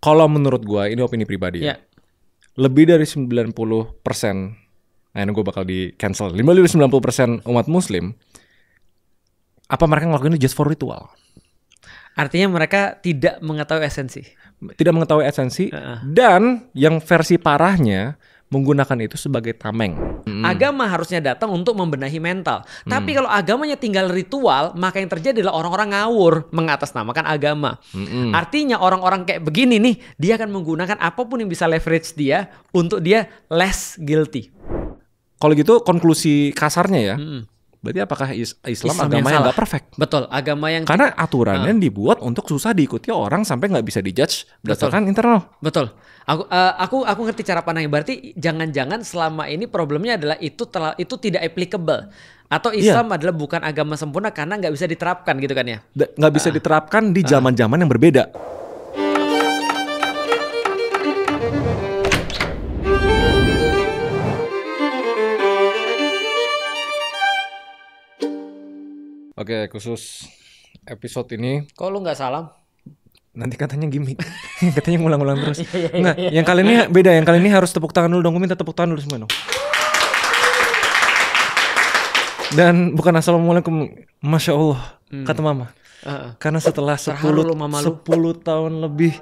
Kalau menurut gue, ini opini pribadi ya. Lebih dari 90%, nah ini gue bakal di cancel. 90% umat muslim, apa mereka ngelakuin itu just for ritual? Artinya mereka tidak mengetahui esensi. Tidak mengetahui esensi. Dan yang versi parahnya, menggunakan itu sebagai tameng. Agama harusnya datang untuk membenahi mental. Tapi kalau agamanya tinggal ritual, maka yang terjadi adalah orang-orang ngawur mengatasnamakan agama. Artinya orang-orang kayak begini nih, dia akan menggunakan apapun yang bisa leverage dia untuk dia less guilty. Kalau gitu konklusi kasarnya ya, berarti apakah Islam agama yang nggak perfect? Betul, agama yang karena aturannya dibuat untuk susah diikuti orang sampai nggak bisa dijudge berdasarkan internal. Betul. Aku ngerti cara pandangnya. Berarti jangan-jangan selama ini problemnya adalah itu tidak applicable atau Islam adalah bukan agama sempurna karena nggak bisa diterapkan gitu kan ya? Nggak bisa diterapkan di zaman-zaman yang berbeda. Oke, khusus episode ini. Kok lu nggak salam? Nanti katanya gimmick. Katanya ngulang-ngulang terus. Enggak, yang kali ini beda. Yang kali ini harus tepuk tangan dulu dong. Gue minta tepuk tangan dulu semua dong. Dan bukan assalamualaikum, masya Allah, kata mama. Karena setelah 10 tahun lebih,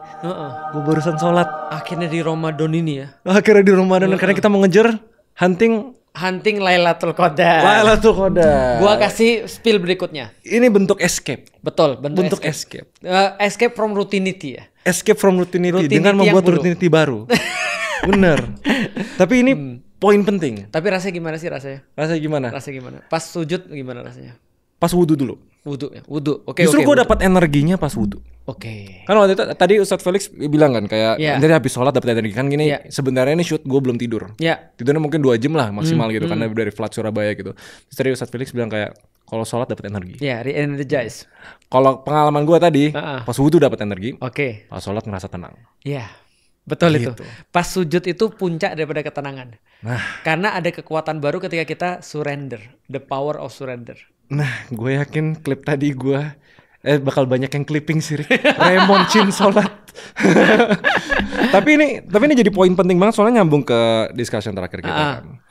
gue barusan sholat. Akhirnya di Ramadan ini ya. Akhirnya di Ramadan karena kita mau ngejar hunting Lailatul Qadar. Lailatul Qadar. Gua kasih spill berikutnya. Ini bentuk escape. Betul, bentuk escape. Escape from routinity ya. Escape from routinity dengan membuat routinity baru. Bener. Tapi ini poin penting. Tapi rasanya gimana sih rasanya? Rasanya gimana? Pas sujud gimana rasanya? Pas wudu dulu. Wudu. Oke. Justru gue dapat energinya pas wudu. Oke. Kan waktu itu tadi Ustadz Felix bilang kan kayak dari habis sholat dapat energi kan gini. Sebenarnya ini shoot gue belum tidur. Tidurnya mungkin 2 jam lah maksimal gitu karena dari flight Surabaya gitu. Terus tadi Ustadz Felix bilang kayak kalau sholat dapat energi. Re-energize. Kalau pengalaman gue tadi pas wudu dapat energi. Oke. Pas sholat ngerasa tenang. Iya. Betul gitu. Itu. Pas sujud itu puncak daripada ketenangan. Karena ada kekuatan baru ketika kita surrender. The power of surrender. Nah, gue yakin klip tadi gue bakal banyak yang clipping sih. Raymond Chin sholat. tapi ini jadi poin penting banget soalnya nyambung ke discussion terakhir kita kan.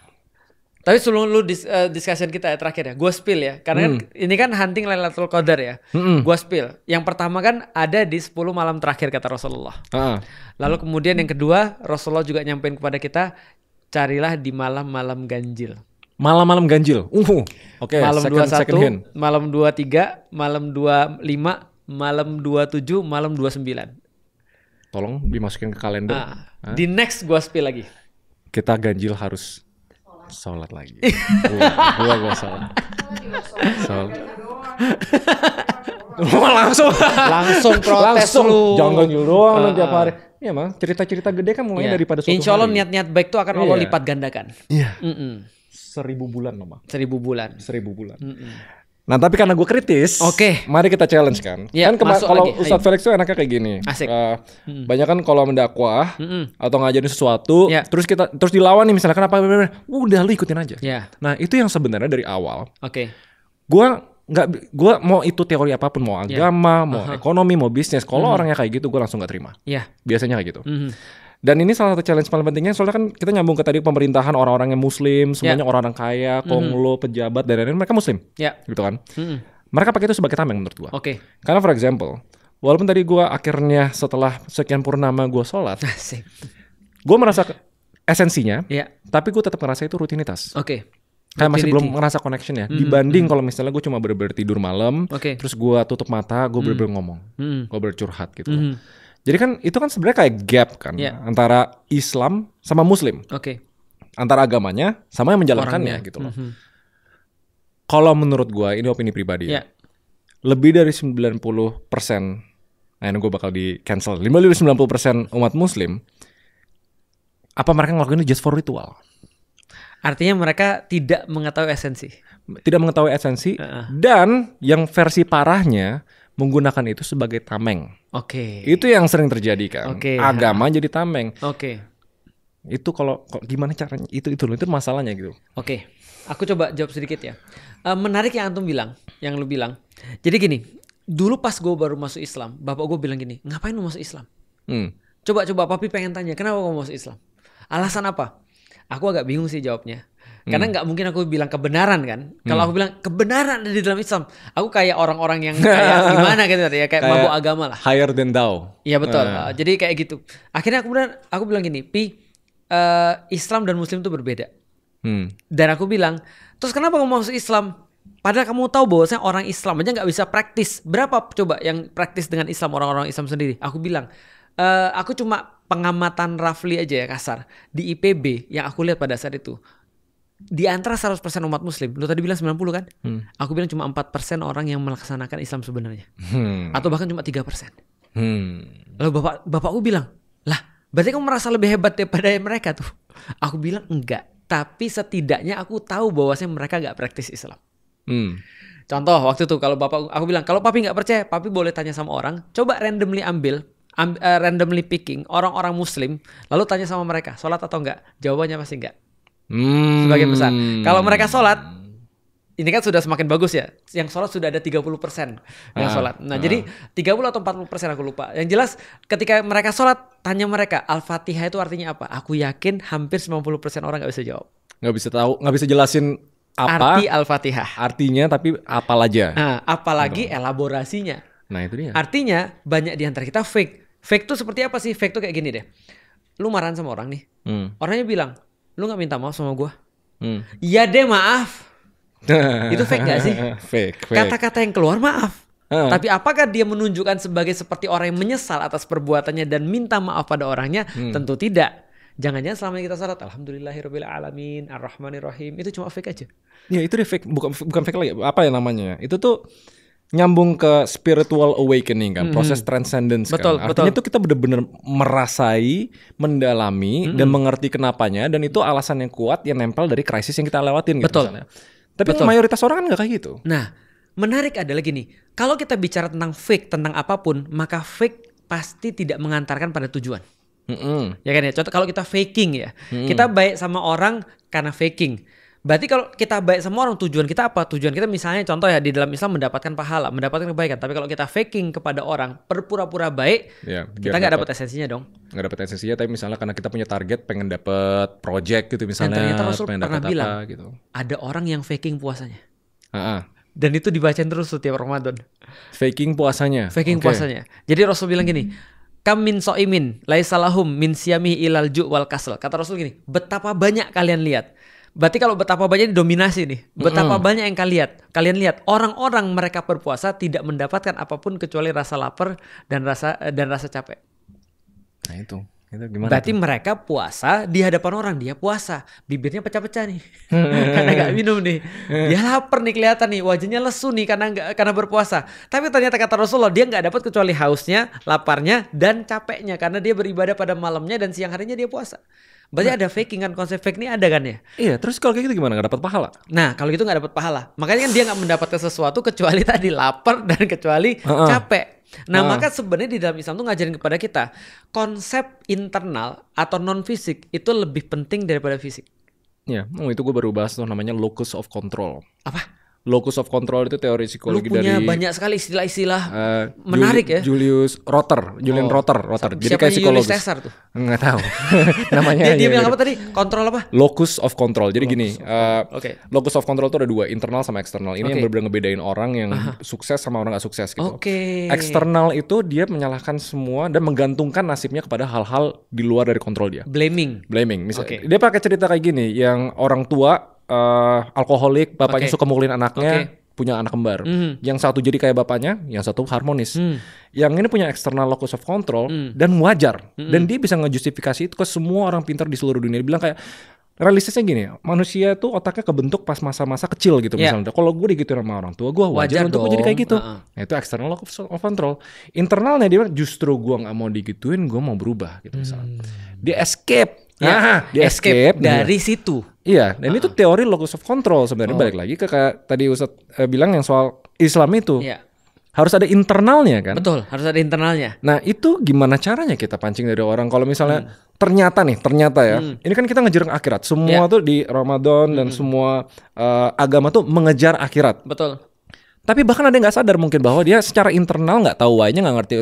Tapi sebelum lu discussion kita terakhir ya, gue spill ya. Karena kan ini kan hunting Lailatul Qadar ya. Gue spill. Yang pertama kan ada di 10 malam terakhir kata Rasulullah. Lalu kemudian yang kedua, Rasulullah juga nyampein kepada kita, carilah di malam-malam ganjil. Malam-malam ganjil. Oke, malam second 21, malam 23, malam 25, malam 27, malam 29. Tolong dimasukin ke kalender. Di next gue spill lagi. Kita ganjil harus sholat lagi. Gua sholat. Langsung protes lu. Jangan ganjil doang tiap hari. Iya mah, cerita-cerita gede kan mulainya daripada suatu Insya Allah niat-niat baik itu akan Allah lipat gandakan. Iya. 1000 bulan loh mah. 1000 bulan. Nah tapi karena gue kritis, mari kita challenge kan. Kan kalau Ustadz Felix tuh enaknya kayak gini. Asik. Banyak kan kalau mendakwah atau ngajarin sesuatu, terus dilawan nih misalnya kenapa? Udah lu ikutin aja. Nah itu yang sebenarnya dari awal. Gue mau itu teori apapun, mau agama, mau ekonomi, mau bisnis. Kalau orangnya kayak gitu, gue langsung gak terima. Biasanya kayak gitu. Dan ini salah satu challenge paling pentingnya soalnya kan kita nyambung ke tadi pemerintahan orang-orang yang muslim, semuanya orang-orang kaya, konglo, pejabat dan lain-lain mereka muslim. Gitu kan. Mereka pakai itu sebagai tameng menurut gua. Karena for example, walaupun tadi gua akhirnya setelah sekian purnama gua sholat, gua merasa esensinya, tapi gua tetap ngerasa itu rutinitas. Kayak masih belum ngerasa connection ya. Dibanding kalau misalnya gue cuma bener-bener tidur malam, terus gue tutup mata, gue bener-bener ngomong, gue bercurhat gitu. Jadi kan itu kan sebenarnya kayak gap kan antara Islam sama Muslim, antara agamanya sama yang menjalankannya gitu loh. Kalau menurut gue ini opini pribadi ya, lebih dari 90%, nah ini gue bakal di cancel. 90% umat Muslim, apa mereka ngelakuin itu just for ritual? Artinya mereka tidak mengetahui esensi. Tidak mengetahui esensi dan yang versi parahnya menggunakan itu sebagai tameng. Itu yang sering terjadi kan. Agama jadi tameng. Itu kalau gimana caranya? Itu masalahnya gitu. Aku coba jawab sedikit ya. Menarik yang antum bilang, yang lu bilang. Jadi gini, dulu pas gue baru masuk Islam, bapak gue bilang gini, ngapain lu masuk Islam? Coba papi pengen tanya, kenapa kamu masuk Islam? Alasan apa? Aku agak bingung sih jawabnya. Karena nggak mungkin aku bilang kebenaran kan. Kalau aku bilang kebenaran ada di dalam Islam, aku kayak orang-orang yang kayak gimana gitu ya, kayak mabuk agama lah. Higher than thou. Iya betul. Jadi kayak gitu. Akhirnya aku bilang gini, Islam dan Muslim itu berbeda. Dan aku bilang, terus kenapa kamu masuk Islam? Padahal kamu tahu bahwasanya orang Islam aja nggak bisa praktis. Berapa coba yang praktis dengan Islam, orang-orang Islam sendiri? Aku bilang, aku cuma pengamatan roughly aja ya, kasar. Di IPB yang aku lihat pada saat itu, di antara 100% umat muslim, lu tadi bilang 90 kan? Aku bilang cuma 4% orang yang melaksanakan Islam sebenarnya. Atau bahkan cuma 3%. Lalu bapakku bilang, lah berarti kamu merasa lebih hebat daripada mereka tuh? Aku bilang enggak, tapi setidaknya aku tahu bahwasanya mereka gak praktis Islam. Contoh waktu itu kalau aku bilang, kalau papi gak percaya, papi boleh tanya sama orang, coba randomly picking orang-orang muslim, lalu tanya sama mereka, sholat atau enggak? Jawabannya pasti enggak. Sebagian besar. Kalau mereka sholat, ini kan sudah semakin bagus ya. Yang sholat sudah ada 30% yang sholat. Nah jadi 30 atau 40% aku lupa. Yang jelas ketika mereka sholat, tanya mereka Al-Fatihah itu artinya apa? Aku yakin hampir 90% orang gak bisa jawab. Gak bisa tahu, gak bisa jelasin apa arti Al-Fatihah. Artinya tapi apal aja. Nah, apalagi elaborasinya. Nah itu dia. Artinya banyak di antara kita fake. Fake tuh seperti apa sih? Fake tuh kayak gini deh. Lu marahan sama orang nih. Orangnya bilang, lu gak minta maaf sama gue? Iya deh maaf. Itu fake gak sih? Fake. Kata-kata yang keluar maaf. Tapi apakah dia menunjukkan seperti orang yang menyesal atas perbuatannya dan minta maaf pada orangnya? Tentu tidak. Jangan-jangan selama kita salat alhamdulillahirabbil alamin arrahmanirrahim itu cuma fake aja. Ya itu dia fake, bukan fake lagi. Apa ya namanya? Itu tuh nyambung ke spiritual awakening kan, proses transcendence kan. Artinya itu kita benar-benar merasai, mendalami dan mengerti kenapanya, dan itu alasan yang kuat yang nempel dari krisis yang kita lewatin gitu misalnya. Tapi mayoritas orang kan nggak kayak gitu. Nah, menarik adalah gini, kalau kita bicara tentang fake, tentang apapun, maka fake pasti tidak mengantarkan pada tujuan. Ya kan ya, contoh kalau kita faking ya, kita baik sama orang karena faking. Berarti kalau kita baik sama orang, tujuan kita apa? Tujuan kita misalnya contoh ya di dalam Islam mendapatkan pahala, mendapatkan kebaikan. Tapi kalau kita faking kepada orang, berpura-pura baik, kita nggak dapat esensinya dong. Nggak dapat esensinya, tapi misalnya karena kita punya target pengen dapat project gitu misalnya. Dan ternyata Rasul pernah bilang, gitu. Ada orang yang faking puasanya. Dan itu dibacain terus setiap Ramadan. Faking puasanya. Puasanya. Jadi Rasul bilang gini, kam min so'imin laisalahum min siyami ilal ju' wal kasl. Kata Rasul gini, betapa banyak kalian lihat. Berarti kalau betapa banyak didominasi nih. Betapa banyak yang kalian lihat orang-orang mereka berpuasa tidak mendapatkan apapun kecuali rasa lapar dan rasa capek. Nah itu gimana? Berarti mereka puasa di hadapan orang, dia puasa, bibirnya pecah-pecah nih. Karena gak minum nih. Dia lapar nih, kelihatan nih, wajahnya lesu nih karena berpuasa. Tapi ternyata kata Rasulullah, dia gak dapat kecuali hausnya, laparnya, dan capeknya karena dia beribadah pada malamnya dan siang harinya dia puasa. Berarti ada faking kan, konsep fake ini ada kan ya? Iya, terus kalau kayak gitu gimana? Gak dapat pahala? Nah, kalau gitu gak dapat pahala. Makanya kan dia gak mendapatkan sesuatu kecuali tadi lapar dan kecuali capek. Nah, maka sebenarnya di dalam Islam tuh ngajarin kepada kita konsep internal atau non fisik itu lebih penting daripada fisik. Ya, itu gue baru bahas tuh namanya locus of control. Apa? Locus of control itu teori psikologi dari... Lu punya banyak sekali istilah-istilah menarik ya. Julian Rotter. Jadi kayak psikologis. Julius Caesar tuh? Nggak tahu. Namanya dia bilang apa tadi? Kontrol apa? Locus of control. Jadi gini, locus of control itu ada dua, internal sama eksternal. Ini yang benar-benar ngebedain orang yang sukses sama orang nggak sukses gitu. Eksternal itu dia menyalahkan semua dan menggantungkan nasibnya kepada hal-hal di luar dari kontrol dia. Blaming. Misalnya, dia pakai cerita kayak gini, yang orang tua alkoholik, bapaknya suka mukulin anaknya, punya anak kembar. Yang satu jadi kayak bapaknya, yang satu harmonis. Yang ini punya external locus of control dan wajar. Dan dia bisa ngejustifikasi itu ke semua orang pintar di seluruh dunia. Dia bilang kayak, realistisnya gini, manusia tuh otaknya kebentuk pas masa-masa kecil gitu misalnya. Kalau gue digituin sama orang tua, gue wajar untuk gue jadi kayak gitu. Nah, itu external locus of control. Internalnya dia bilang, justru gue gak mau digituin, gue mau berubah gitu misalnya. Dia escape. Dia escape dari situ. Iya, dan itu teori locus of control sebenarnya. Balik lagi ke kayak tadi Ustadz bilang yang soal Islam itu. Harus ada internalnya kan? Betul, harus ada internalnya. Nah, itu gimana caranya kita pancing dari orang kalau misalnya ternyata ya. Ini kan kita ngejar akhirat. Semua tuh di Ramadan dan semua agama tuh mengejar akhirat. Betul. Tapi bahkan ada yang nggak sadar mungkin bahwa dia secara internal nggak tahu why-nya, nggak ngerti.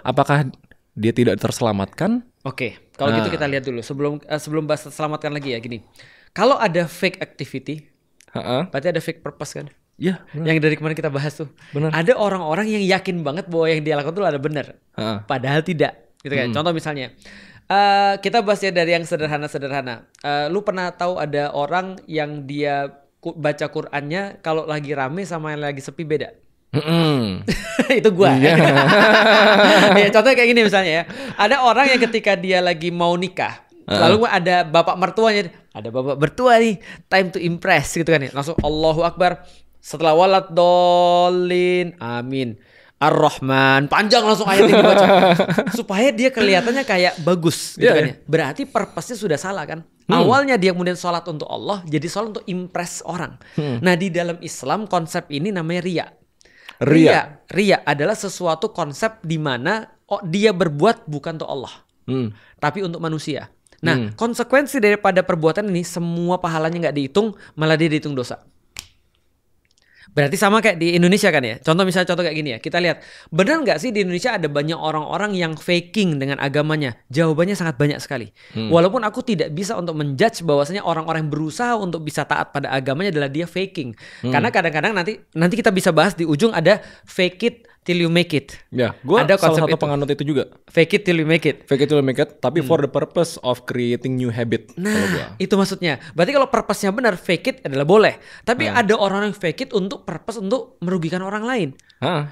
Apakah dia tidak terselamatkan Oke, kalau gitu kita lihat dulu sebelum bahas selamatkan lagi ya gini. Kalau ada fake activity, berarti ada fake purpose kan? Iya. Yang dari kemarin kita bahas tuh. Benar. Ada orang-orang yang yakin banget bahwa yang dia lakukan itu ada benar, padahal tidak. Gitu kan? Contoh misalnya, kita bahas ya dari yang sederhana-sederhana. Lu pernah tahu ada orang yang dia baca Qur'annya kalau lagi rame sama yang lagi sepi beda? Itu gua. Ya, contohnya kayak gini misalnya ya. Ada orang yang ketika dia lagi mau nikah, lalu ada bapak mertuanya, ada bapak mertua nih, time to impress gitu kan ya. Langsung Allahu Akbar. Setelah walad dolin, amin. Ar-Rahman, panjang langsung ayat yang dibaca. Supaya dia kelihatannya kayak bagus gitu kan ya. Berarti purpose-nya sudah salah kan? Awalnya dia kemudian sholat untuk Allah, jadi sholat untuk impress orang. Nah, di dalam Islam konsep ini namanya riya. Riya adalah sesuatu konsep di mana dia berbuat bukan untuk Allah, tapi untuk manusia. Nah, konsekuensi daripada perbuatan ini semua pahalanya nggak dihitung, malah dia dihitung dosa. Berarti sama kayak di Indonesia kan ya. Contoh kayak gini ya. Kita lihat, benar nggak sih di Indonesia ada banyak orang-orang yang faking dengan agamanya? Jawabannya sangat banyak sekali. Walaupun aku tidak bisa untuk menjudge bahwasanya orang-orang yang berusaha untuk bisa taat pada agamanya adalah dia faking. Karena kadang-kadang nanti kita bisa bahas di ujung ada fake it till you make it. Ya, gue salah satu penganut itu juga. Fake it till you make it. Fake it till you make it, tapi for the purpose of creating new habit. Nah, itu maksudnya. Berarti kalau purpose-nya benar, fake it adalah boleh. Tapi ada orang yang fake it untuk purpose untuk merugikan orang lain.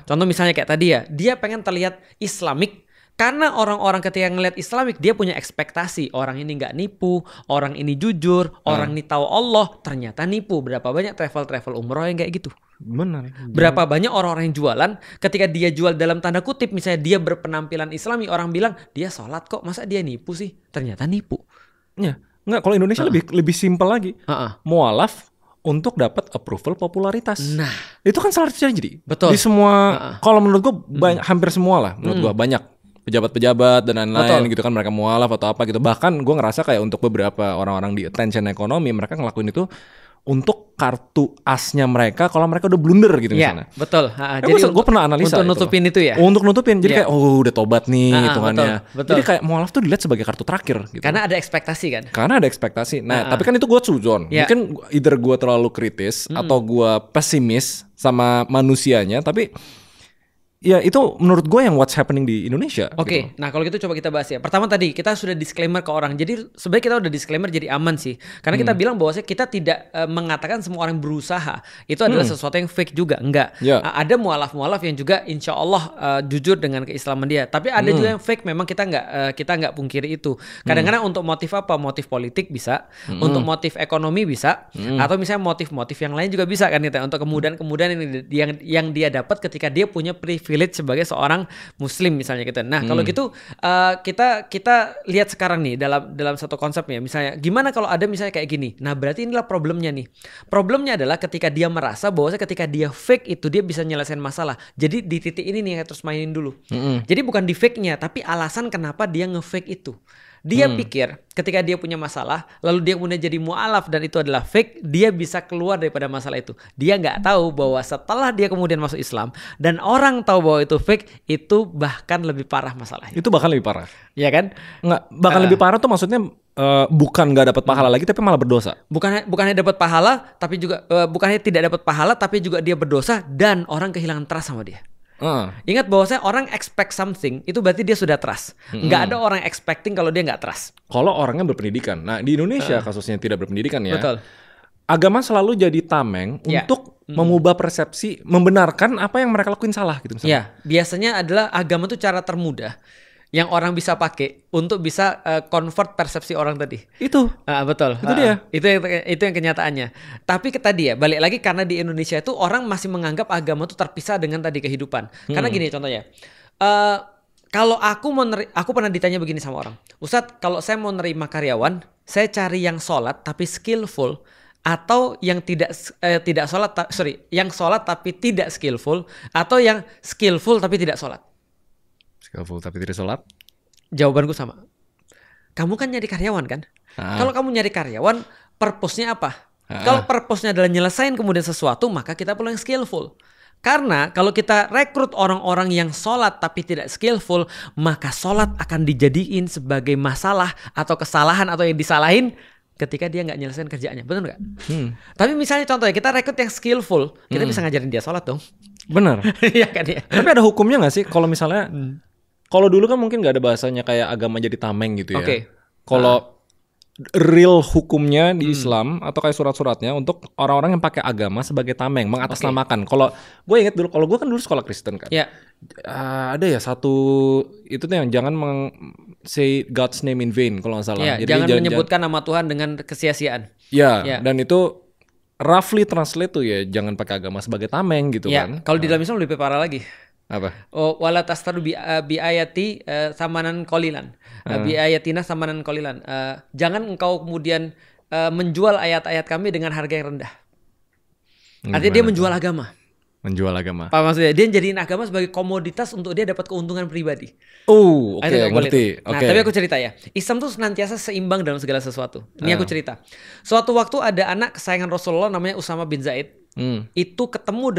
Contoh misalnya kayak tadi ya, dia pengen terlihat Islamik. Karena orang-orang ketika ngeliat Islamik, dia punya ekspektasi. Orang ini nggak nipu, orang ini jujur, orang ini tahu Allah, ternyata nipu. Berapa banyak travel umroh yang kayak gitu? Benar. Berapa banyak orang-orang yang jualan, ketika dia jual dalam tanda kutip, misalnya dia berpenampilan Islami, orang bilang, dia sholat kok, masa dia nipu sih? Ternyata nipu. Ya, nggak, kalau Indonesia lebih simpel lagi. Mualaf untuk dapat approval popularitas. Nah, itu kan salah satunya jadi. Betul. Di semua, kalau menurut gue hampir semua lah, menurut gue banyak pejabat-pejabat dan lain-lain gitu kan, mereka mualaf atau apa gitu. Bahkan gue ngerasa kayak untuk beberapa orang-orang di attention ekonomi, mereka ngelakuin itu untuk kartu asnya mereka kalau mereka udah blunder gitu misalnya. Betul. Jadi gue pernah analisa untuk nutupin itu ya. Untuk nutupin, jadi kayak udah tobat nih hitungannya. Betul. Jadi kayak mualaf tuh dilihat sebagai kartu terakhir gitu. Karena ada ekspektasi kan. Nah, tapi kan itu gue suzon. Mungkin either gue terlalu kritis atau gue pesimis sama manusianya, tapi ya itu menurut gue yang what's happening di Indonesia. Oke. Nah kalau gitu coba kita bahas ya. Pertama tadi kita sudah disclaimer ke orang. Jadi sebenarnya kita udah disclaimer jadi aman sih. Karena kita bilang bahwa kita tidak mengatakan semua orang berusaha itu adalah sesuatu yang fake juga. Enggak. Ada mualaf-mualaf yang juga insya Allah jujur dengan keislaman dia. Tapi ada juga yang fake. Memang kita nggak pungkiri itu. Kadang-kadang untuk motif apa? Motif politik bisa. Untuk motif ekonomi bisa. Atau misalnya motif-motif yang lain juga bisa kan kita. Untuk kemudahan yang dia dapat ketika dia punya privilege sebagai seorang muslim misalnya gitu. Nah, kalau gitu kita lihat sekarang nih dalam satu konsepnya. Misalnya gimana kalau ada misalnya kayak gini. Nah, berarti inilah problemnya nih. Problemnya adalah ketika dia merasa bahwa ketika dia fake itu dia bisa nyelesain masalah. Jadi di titik ini nih yang terus mainin dulu. Jadi bukan di fake-nya, tapi alasan kenapa dia nge-fake itu. Dia pikir ketika dia punya masalah, lalu dia kemudian jadi mu'alaf dan itu adalah fake, dia bisa keluar daripada masalah itu. Dia nggak tahu bahwa setelah dia kemudian masuk Islam dan orang tahu bahwa itu fake, itu bahkan lebih parah masalahnya. Itu bahkan lebih parah. Iya kan? Nggak, bahkan lebih parah tuh maksudnya bukan nggak dapat pahala lagi, tapi malah berdosa. Bukannya dapat pahala, tapi juga bukannya tidak dapat pahala, tapi juga dia berdosa dan orang kehilangan trust sama dia. Ingat bahwasanya orang expect something itu berarti dia sudah trust. Nggak ada orang expecting kalau dia nggak trust. Kalau orangnya berpendidikan. Nah di Indonesia kasusnya tidak berpendidikan ya. Betul. Agama selalu jadi tameng untuk mengubah persepsi, membenarkan apa yang mereka lakuin salah gitu misalnya. Ya, biasanya adalah agama itu cara termudah yang orang bisa pakai untuk bisa convert persepsi orang tadi. Itu. Betul. Itu dia. Itu yang kenyataannya. Tapi tadi ya, balik lagi karena di Indonesia itu orang masih menganggap agama itu terpisah dengan tadi kehidupan. Karena gini contohnya. Kalau aku pernah ditanya begini sama orang. Ustadz, kalau saya mau nerima karyawan, saya cari yang sholat tapi skillful atau yang yang sholat tapi tidak skillful atau yang skillful tapi tidak sholat. Skillful tapi tidak sholat? Jawabanku sama. Kamu kan nyari karyawan kan? Kalau kamu nyari karyawan, purpose-nya apa? Kalau purpose-nya adalah nyelesain kemudian sesuatu, maka kita perlu yang skillful. Karena kalau kita rekrut orang-orang yang sholat tapi tidak skillful, maka sholat akan dijadiin sebagai masalah atau kesalahan atau yang disalahin ketika dia nggak nyelesain kerjaannya. Betul nggak? Tapi misalnya contohnya kita rekrut yang skillful, kita bisa ngajarin dia sholat dong. Bener. Iya kan ya. Tapi ada hukumnya nggak sih kalau misalnya, kalau dulu kan mungkin nggak ada bahasanya kayak agama jadi tameng gitu ya. Kalau real hukumnya di Islam atau kayak surat-suratnya untuk orang-orang yang pakai agama sebagai tameng, mengatasnamakan. Kalau gue inget dulu, kalau gue kan dulu sekolah Kristen kan. Ada ya satu itu tuh yang jangan say God's name in vain kalau nggak salah. Jadi jangan menyebutkan nama Tuhan dengan kesia-siaan. Dan itu roughly translate tuh ya jangan pakai agama sebagai tameng gitu kan. Kalau di dalam Islam lebih parah lagi. Apa? Wala tastaru bi ayati samanan qalilan. Bi ayatina samanan qalilan. Jangan engkau kemudian menjual ayat-ayat kami dengan harga yang rendah. Artinya dia menjual agama. Menjual agama. Apa maksudnya? Dia jadiin agama sebagai komoditas untuk dia dapat keuntungan pribadi. Ngerti. Nah, tapi aku cerita ya. Islam tuh senantiasa seimbang dalam segala sesuatu. Ini aku cerita. Suatu waktu ada anak kesayangan Rasulullah namanya Usama bin Zaid. Itu ketemu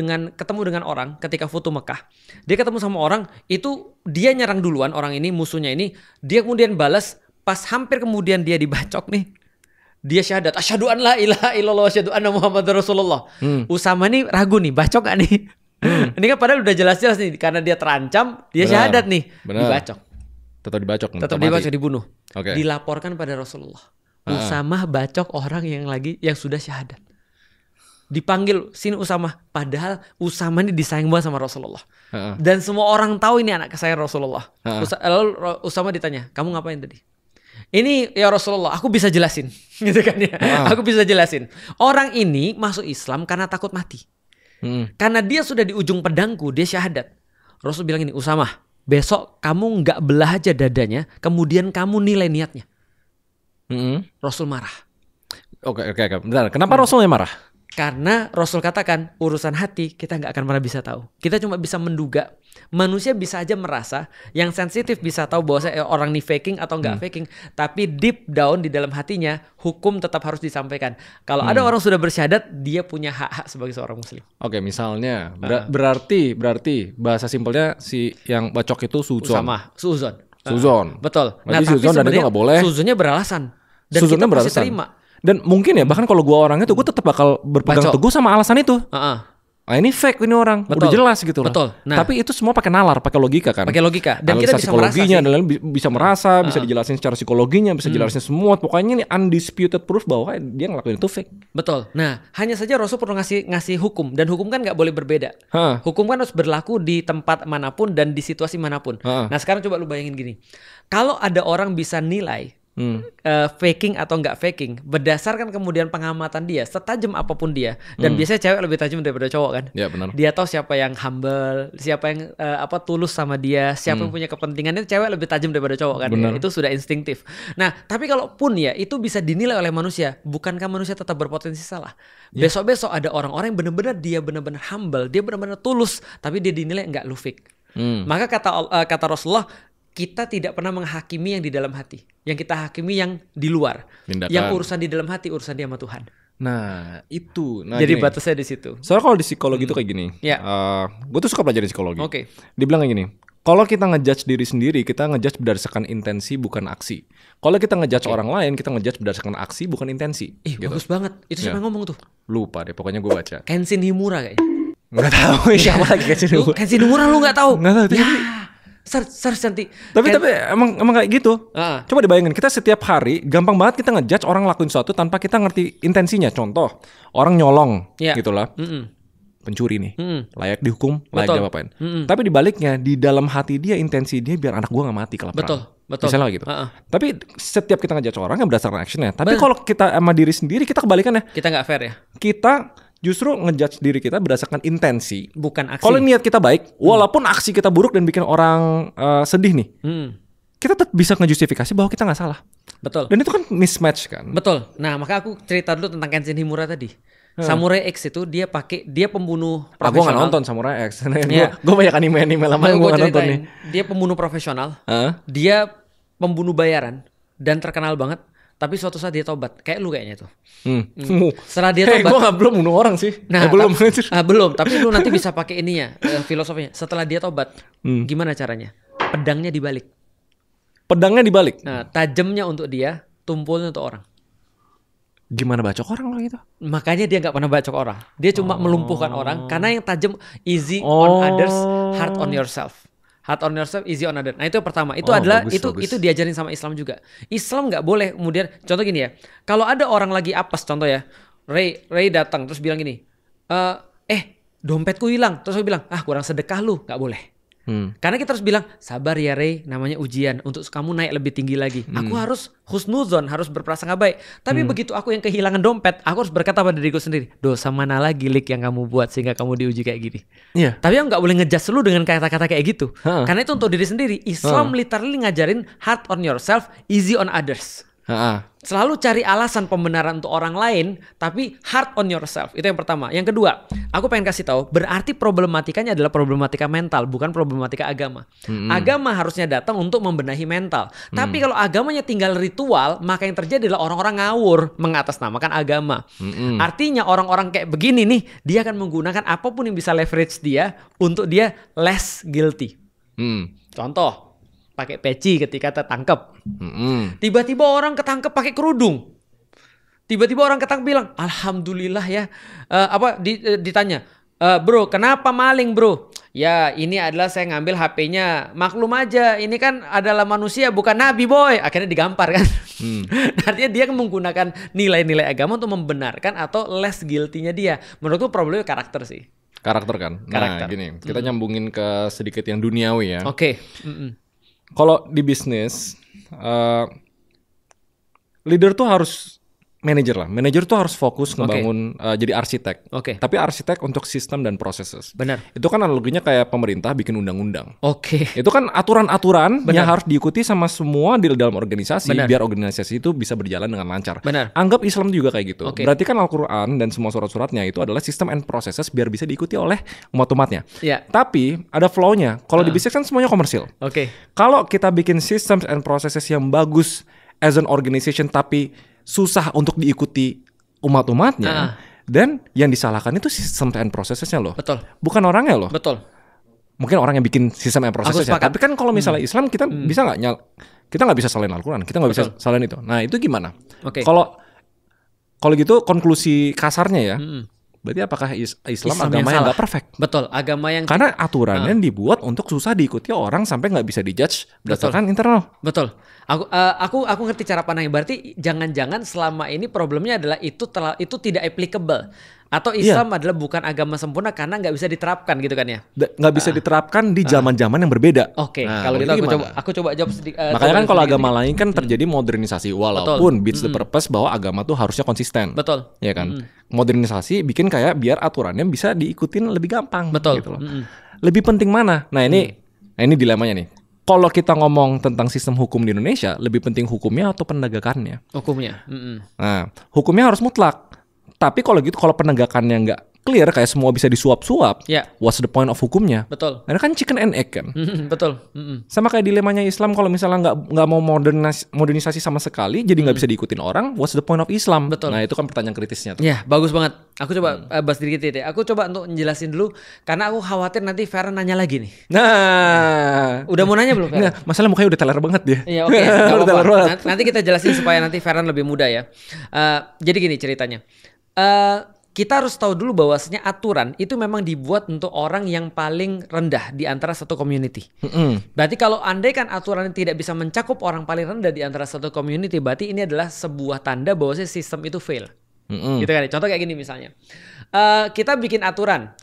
dengan orang ketika foto Mekah. Dia ketemu sama orang, itu dia nyerang duluan orang ini, musuhnya ini. Dia kemudian balas, pas hampir kemudian dia dibacok nih. Dia syahadat, asyhadu an la ilaha illallah wa asyhadu anna Muhammadar Rasulullah. Usama nih ragu nih, bacok gak nih? Ini kan padahal udah jelas-jelas nih, karena dia terancam, dia syahadat nih. Dibacok. Tetap dibacok, dibunuh. Dilaporkan pada Rasulullah. Usama bacok orang yang sudah syahadat. Dipanggil, sini Usama. Padahal Usama ini disayang banget sama Rasulullah. Dan semua orang tahu ini anak kesayangan Rasulullah. Lalu Usama ditanya, kamu ngapain tadi? Ini ya Rasulullah, aku bisa jelasin. Gitu kan ya. Aku bisa jelasin. Orang ini masuk Islam karena takut mati. Karena dia sudah di ujung pedangku, dia syahadat. Rasul bilang ini, Usama, besok kamu nggak belah aja dadanya, kemudian kamu nilai niatnya. Rasul marah. Oke. Bentar, kenapa Rasulnya marah? Karena Rasul katakan urusan hati kita nggak akan pernah bisa tahu. Kita cuma bisa menduga. Manusia bisa aja merasa, yang sensitif bisa tahu bahwa orang ini faking atau nggak faking. Tapi deep down di dalam hatinya hukum tetap harus disampaikan. Kalau ada orang sudah bersyahadat, dia punya hak-hak sebagai seorang muslim. Oke, misalnya berarti bahasa simpelnya si yang bacok itu Suzon. Betul. Nah, tapi Suzon dan itu nggak boleh. Suzonnya beralasan. Dan Suzonnya kita beralasan. pasti terima. Dan mungkin ya bahkan kalau gue orangnya tuh gue tetap bakal berpegang teguh sama alasan itu. Nah, ini fake ini orang. Udah jelas gitu lah. Nah, tapi itu semua pakai nalar, pakai logika kan. Pakai logika. Dan analisa kita bisa psikologinya, dan bisa merasa, bisa dijelasin secara psikologinya, bisa jelasin semua. Pokoknya ini undisputed proof bahwa dia ngelakuin itu fake. Betul. Nah, hanya saja Rasul perlu ngasih hukum, dan hukum kan nggak boleh berbeda. Hukum kan harus berlaku di tempat manapun dan di situasi manapun. Nah, sekarang coba lu bayangin gini. Kalau ada orang bisa nilai faking atau nggak faking berdasarkan kemudian pengamatan dia, setajam apapun dia, dan biasanya cewek lebih tajam daripada cowok kan. Ya, benar. Dia tahu siapa yang humble, siapa yang tulus sama dia, siapa yang punya kepentingan. Itu cewek lebih tajam daripada cowok kan. Ya, itu sudah instingtif. Nah, tapi kalaupun ya itu bisa dinilai oleh manusia, bukankah manusia tetap berpotensi salah? Besok-besok ada orang-orang yang benar-benar humble, dia benar-benar tulus, tapi dia dinilai nggak lu fake. Maka kata Rasulullah, kita tidak pernah menghakimi yang di dalam hati. Yang kita hakimi yang di luar. Tindakan. Yang urusan di dalam hati, urusan dia sama Tuhan. Nah, itu. Jadi batasnya di situ. Soalnya kalau di psikologi itu kayak gini. Gue tuh suka belajar psikologi. Dibilang kayak gini. Kalau kita ngejudge diri sendiri, kita ngejudge berdasarkan intensi bukan aksi. Kalau kita ngejudge orang lain, kita ngejudge berdasarkan aksi bukan intensi. Gitu. Bagus banget. Itu siapa yang ngomong tuh? Lupa deh, pokoknya gue baca. Kenshin Himura kayaknya. Nggak tahu siapa lagi Kenshin Himura. Kenshin Himura lu nggak tahu? Nggak tahu. Search nanti. Tapi emang kayak gitu. Coba dibayangin, kita setiap hari gampang banget kita ngejudge orang lakuin sesuatu tanpa kita ngerti intensinya. Contoh, orang nyolong gitulah. Pencuri nih. Layak dihukum, layak diapain. Tapi dibaliknya, di dalam hati dia, intensi dia biar anak gua gak mati kelaparan. Betul. Misalnya gitu. Tapi setiap kita ngejudge orang yang berdasarkan actionnya. Tapi kalau kita sama diri sendiri, kita kebalikannya. Kita gak fair ya. Kita justru ngejudge diri kita berdasarkan intensi, bukan aksi. Kalau niat kita baik, walaupun aksi kita buruk dan bikin orang sedih nih, kita tetap bisa ngejustifikasi bahwa kita nggak salah. Betul. Dan itu kan mismatch kan. Betul. Nah, maka aku cerita dulu tentang Kenshin Himura tadi. Samurai X itu dia pembunuh profesional. Gue nggak nonton Samurai X. Gue banyak anime lama yang gue nggak nonton nih. Dia pembunuh profesional. Dia pembunuh bayaran dan terkenal banget. tapi suatu saat dia tobat. Kayak lu kayaknya tuh. Setelah dia tobat. Gue belum bunuh orang sih. Belum. Tapi lu nanti bisa pakai ininya, filosofinya. Setelah dia tobat, gimana caranya? Pedangnya dibalik. Pedangnya dibalik? Nah, tajamnya untuk dia, tumpulnya untuk orang. Gimana bacok orang kalau gitu? Makanya dia nggak pernah bacok orang. Dia cuma melumpuhkan orang. Karena yang tajam, easy on others, hard on yourself. Hard on yourself, easy on others. Nah itu yang pertama. Itu adalah bagus. Itu diajarin sama Islam juga. Islam nggak boleh kemudian. Contoh gini ya. Kalau ada orang lagi apes, contoh ya. Ray datang terus bilang gini. Dompetku hilang. Terus aku bilang, kurang sedekah lu. Nggak boleh. Karena kita harus bilang, sabar ya Ray, namanya ujian untuk kamu naik lebih tinggi lagi. Aku harus husnuzon, harus berprasangka baik. Tapi begitu aku yang kehilangan dompet, aku harus berkata pada diriku sendiri, dosa mana lagi Lik yang kamu buat sehingga kamu diuji kayak gini. Tapi aku gak boleh ngejudge lu dengan kata-kata kayak gitu. Karena itu untuk diri sendiri. Islam literally ngajarin hard on yourself, easy on others. Selalu cari alasan pembenaran untuk orang lain, tapi hard on yourself. Itu yang pertama. Yang kedua, aku pengen kasih tahu, berarti problematikanya adalah problematika mental, bukan problematika agama. Agama harusnya datang untuk membenahi mental. Tapi kalau agamanya tinggal ritual, maka yang terjadi adalah orang-orang ngawur mengatasnamakan agama. Artinya orang-orang kayak begini nih, dia akan menggunakan apapun yang bisa leverage dia untuk dia less guilty. Contoh, pakai peci ketika tertangkap. Tiba-tiba orang ketangkep pakai kerudung. Tiba-tiba orang ketangkep bilang, alhamdulillah ya. Ditanya, bro, kenapa maling bro? Ya ini adalah saya ngambil HP-nya. Maklum aja, ini kan adalah manusia bukan nabi boy. Akhirnya digampar kan. Artinya dia menggunakan nilai-nilai agama untuk membenarkan atau less guilty-nya dia. Menurutku problemnya karakter sih. Karakter kan? Nah gini, kita nyambungin ke sedikit yang duniawi ya. Oke. Kalau di bisnis, leader tuh harus manajer lah. Manajer tuh harus fokus ngebangun jadi arsitek. Tapi arsitek untuk sistem dan proses. Benar. Itu kan analoginya kayak pemerintah bikin undang-undang. Itu kan aturan-aturan yang harus diikuti sama semua di dalam organisasi. Biar organisasi itu bisa berjalan dengan lancar. Benar. Anggap Islam juga kayak gitu. Berarti kan Al-Quran dan semua surat-suratnya itu adalah sistem and processes biar bisa diikuti oleh umat-umatnya. Tapi ada flow-nya. Kalau di bisnis kan semuanya komersil. Kalau kita bikin systems and processes yang bagus as an organization tapi susah untuk diikuti umat-umatnya, dan yang disalahkan itu sistem and processes-nya loh. Betul. Bukan orangnya loh. Betul. Mungkin orang yang bikin sistem and processes-nya. Tapi kan kalau misalnya Islam kita bisa nggak kita nggak bisa salahin Al-Quran, kita nggak bisa salahin itu. Nah itu gimana? Kalau gitu konklusi kasarnya ya. Berarti apakah Islam agama yang nggak perfect? Betul, agama yang karena aturannya dibuat untuk susah diikuti orang sampai nggak bisa dijudge berdasarkan internal. Betul. Aku ngerti cara pandangnya. Berarti jangan-jangan selama ini problemnya adalah itu tidak applicable. Atau Islam adalah bukan agama sempurna karena nggak bisa diterapkan gitu kan ya? Nggak bisa diterapkan di zaman-zaman yang berbeda. Kalau gitu aku coba jawab sedikit. Makanya kan kalau agama lain kan terjadi modernisasi, walaupun beats the purpose bahwa agama tuh harusnya konsisten. Betul. Ya kan? Modernisasi bikin kayak biar aturannya bisa diikutin lebih gampang. Betul. Gitu loh. Lebih penting mana? Nah ini dilemanya nih. Kalau kita ngomong tentang sistem hukum di Indonesia, lebih penting hukumnya atau penegakannya? Hukumnya. Nah, hukumnya harus mutlak. Tapi kalau gitu, kalau penegakannya nggak clear, kayak semua bisa disuap-suap, what's the point of hukumnya? Betul. Karena kan chicken and egg kan. Betul. Sama kayak dilemanya Islam, kalau misalnya nggak mau modernisasi sama sekali, jadi nggak bisa diikutin orang, what's the point of Islam? Betul. Nah itu kan pertanyaan kritisnya tuh. Ya bagus banget. Aku coba bahas sedikit ya. Aku coba untuk menjelasin dulu, karena aku khawatir nanti Feren nanya lagi nih. Nah, udah mau nanya belum Feren? Nah, masalah mukanya udah teler banget dia. Iya oke. Nanti kita jelasin supaya nanti Feren lebih mudah ya. Jadi gini ceritanya. Kita harus tahu dulu bahwasanya aturan itu memang dibuat untuk orang yang paling rendah di antara satu community. Berarti kalau andai kan aturan tidak bisa mencakup orang paling rendah di antara satu community, berarti ini adalah sebuah tanda bahwasanya sistem itu fail. Gitu kan? Contoh kayak gini misalnya. Kita bikin aturan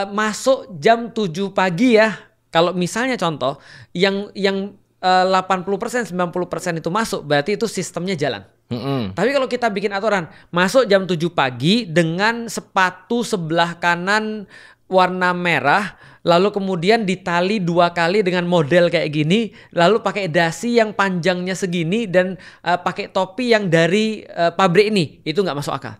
masuk jam 7 pagi ya. Kalau misalnya contoh yang 80%, 90% itu masuk, berarti itu sistemnya jalan. Tapi kalau kita bikin aturan masuk jam 7 pagi dengan sepatu sebelah kanan warna merah, lalu kemudian ditali 2 kali dengan model kayak gini, lalu pakai dasi yang panjangnya segini dan pakai topi yang dari pabrik ini, itu nggak masuk akal.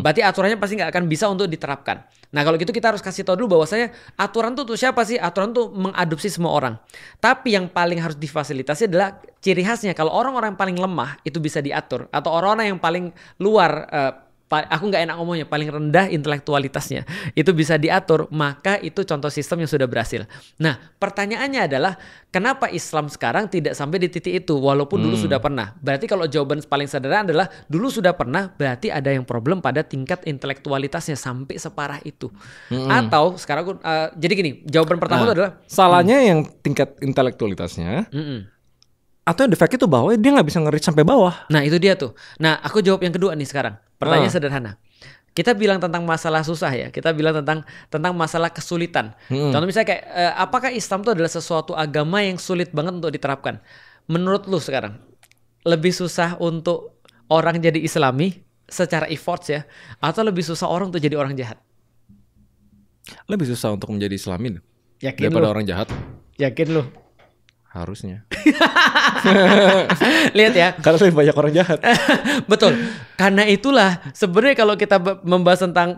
Berarti aturannya pasti nggak akan bisa untuk diterapkan. Nah kalau gitu kita harus kasih tahu dulu bahwasanya aturan tuh untuk siapa sih? Aturan tuh mengadopsi semua orang. Tapi yang paling harus difasilitasi adalah ciri khasnya. Kalau orang-orang yang paling lemah itu bisa diatur, atau orang-orang yang paling luar aku nggak enak ngomongnya, paling rendah intelektualitasnya itu bisa diatur, maka itu contoh sistem yang sudah berhasil. Nah pertanyaannya adalah kenapa Islam sekarang tidak sampai di titik itu walaupun dulu sudah pernah? Berarti kalau jawaban paling sederhana adalah dulu sudah pernah, berarti ada yang problem pada tingkat intelektualitasnya sampai separah itu. Atau sekarang jadi gini, jawaban pertama itu adalah salahnya yang tingkat intelektualitasnya. Atau yang defect itu bahwa dia nggak bisa nge-reach sampai bawah. Nah itu dia tuh. Nah aku jawab yang kedua nih sekarang. Pertanyaan sederhana. Kita bilang tentang masalah susah ya. Kita bilang tentang masalah kesulitan. Contoh misalnya kayak apakah Islam itu adalah sesuatu agama yang sulit banget untuk diterapkan? Menurut lu sekarang lebih susah untuk orang jadi Islami secara efforts ya, atau lebih susah orang untuk jadi orang jahat? Lebih susah untuk menjadi Islami daripada orang jahat. Yakin lu? Harusnya. Lihat ya. Karena lebih banyak orang jahat. Betul. Karena itulah sebenarnya kalau kita membahas tentang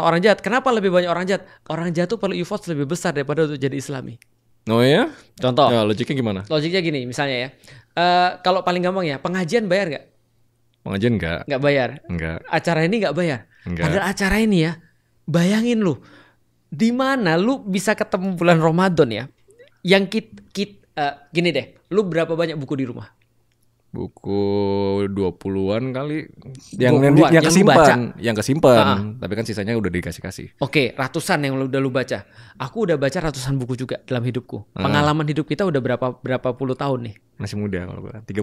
orang jahat, kenapa lebih banyak orang jahat? Orang jahat tuh perlu effort lebih besar daripada untuk jadi Islami. Oh ya? Contoh. Ya, logiknya gimana? Logiknya gini, misalnya ya. Kalau paling gampang ya, pengajian bayar nggak? Pengajian nggak. Nggak bayar. Nggak. Acara ini nggak bayar. Nggak. Padahal acara ini ya, bayangin lu, di mana lu bisa ketemu bulan Ramadan ya? Yang gini deh, lu berapa banyak buku di rumah? Buku 20-an kali yang kesimpan, tapi kan sisanya udah dikasih. Oke, ratusan yang udah lu baca. Aku udah baca ratusan buku juga dalam hidupku. Pengalaman hidup kita udah berapa puluh tahun nih. Masih muda kalau gua, 30.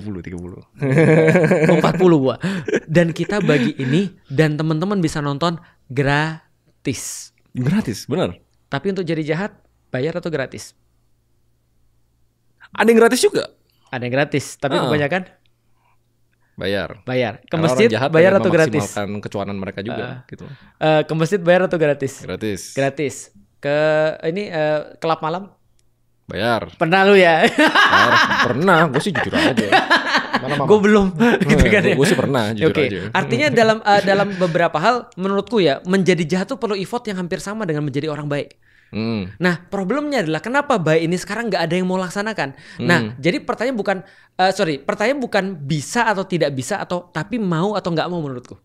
40 gua. Dan kita bagi ini dan teman-teman bisa nonton gratis. Gratis, benar. Tapi untuk jadi jahat bayar atau gratis? Ada yang gratis juga. Ada yang gratis, tapi kebanyakan bayar. Ke masjid bayar atau gratis? Memaksimalkan kecuanan mereka juga gitu. Ke masjid bayar atau gratis? Gratis. Ke ini kelab malam? Bayar. Pernah lu ya? Pernah, gue sih jujur aja. Gue belum gitu kan ya. Gue sih pernah jujur aja. Artinya dalam beberapa hal menurutku ya, menjadi jahat tuh perlu effort yang hampir sama dengan menjadi orang baik. Nah problemnya adalah kenapa baik ini sekarang nggak ada yang mau laksanakan. Nah jadi pertanyaan bukan bisa atau tidak bisa, atau tapi mau atau nggak mau menurutku.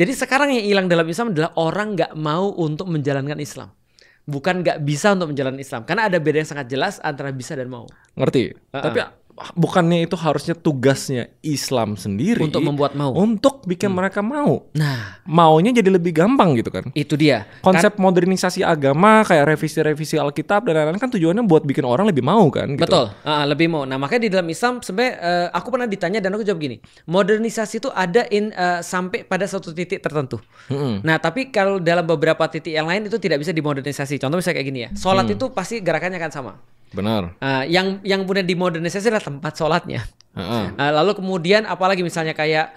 Jadi sekarang yang hilang dalam Islam adalah orang nggak mau untuk menjalankan Islam, bukan nggak bisa untuk menjalankan Islam, karena ada beda yang sangat jelas antara bisa dan mau. Ngerti? Tapi bukannya itu harusnya tugasnya Islam sendiri untuk membuat mau, untuk bikin mereka mau. Nah, maunya jadi lebih gampang gitu kan. Itu dia. Konsep modernisasi agama kayak revisi Alkitab dan lain-lain kan tujuannya buat bikin orang lebih mau kan gitu. Betul, lebih mau. Nah, makanya di dalam Islam sebenarnya aku pernah ditanya dan aku jawab gini. Modernisasi itu ada sampai pada suatu titik tertentu. Nah, tapi kalau dalam beberapa titik yang lain itu tidak bisa dimodernisasi. Contoh misalnya kayak gini ya. Sholat itu pasti gerakannya akan sama. Benar. Yang kemudian dimodernisasi adalah tempat sholatnya. Lalu kemudian apalagi misalnya kayak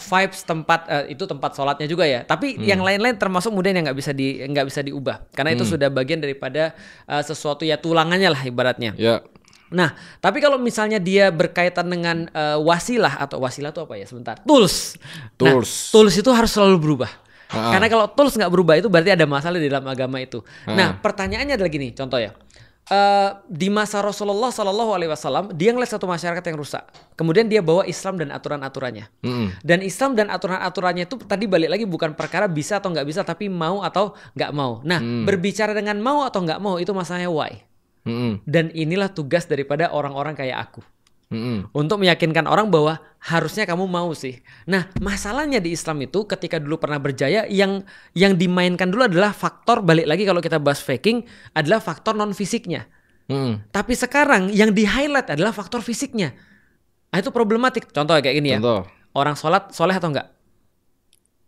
vibes tempat itu tempat sholatnya juga ya. Tapi yang lain-lain termasuk kemudian yang nggak bisa diubah karena itu sudah bagian daripada sesuatu ya, tulangannya lah ibaratnya. Ya. Nah, tapi kalau misalnya dia berkaitan dengan wasilah itu apa ya? Sebentar. Tools. Nah, tools itu harus selalu berubah. Karena kalau tools nggak berubah itu berarti ada masalah di dalam agama itu. Nah, pertanyaannya adalah gini, contoh ya. Di masa Rasulullah SAW dia ngeliat satu masyarakat yang rusak, kemudian dia bawa Islam dan aturan-aturannya. Dan Islam dan aturan-aturannya itu tadi balik lagi bukan perkara bisa atau nggak bisa, tapi mau atau nggak mau. Nah, berbicara dengan mau atau nggak mau itu masalahnya why. Dan inilah tugas daripada orang-orang kayak aku. Untuk meyakinkan orang bahwa harusnya kamu mau sih. Nah, masalahnya di Islam itu ketika dulu pernah berjaya, yang dimainkan dulu adalah faktor, balik lagi kalau kita bahas faking, adalah faktor non fisiknya. Tapi sekarang yang di highlight adalah faktor fisiknya. Nah, itu problematik. Contoh kayak gini ya. Orang sholat soleh atau enggak?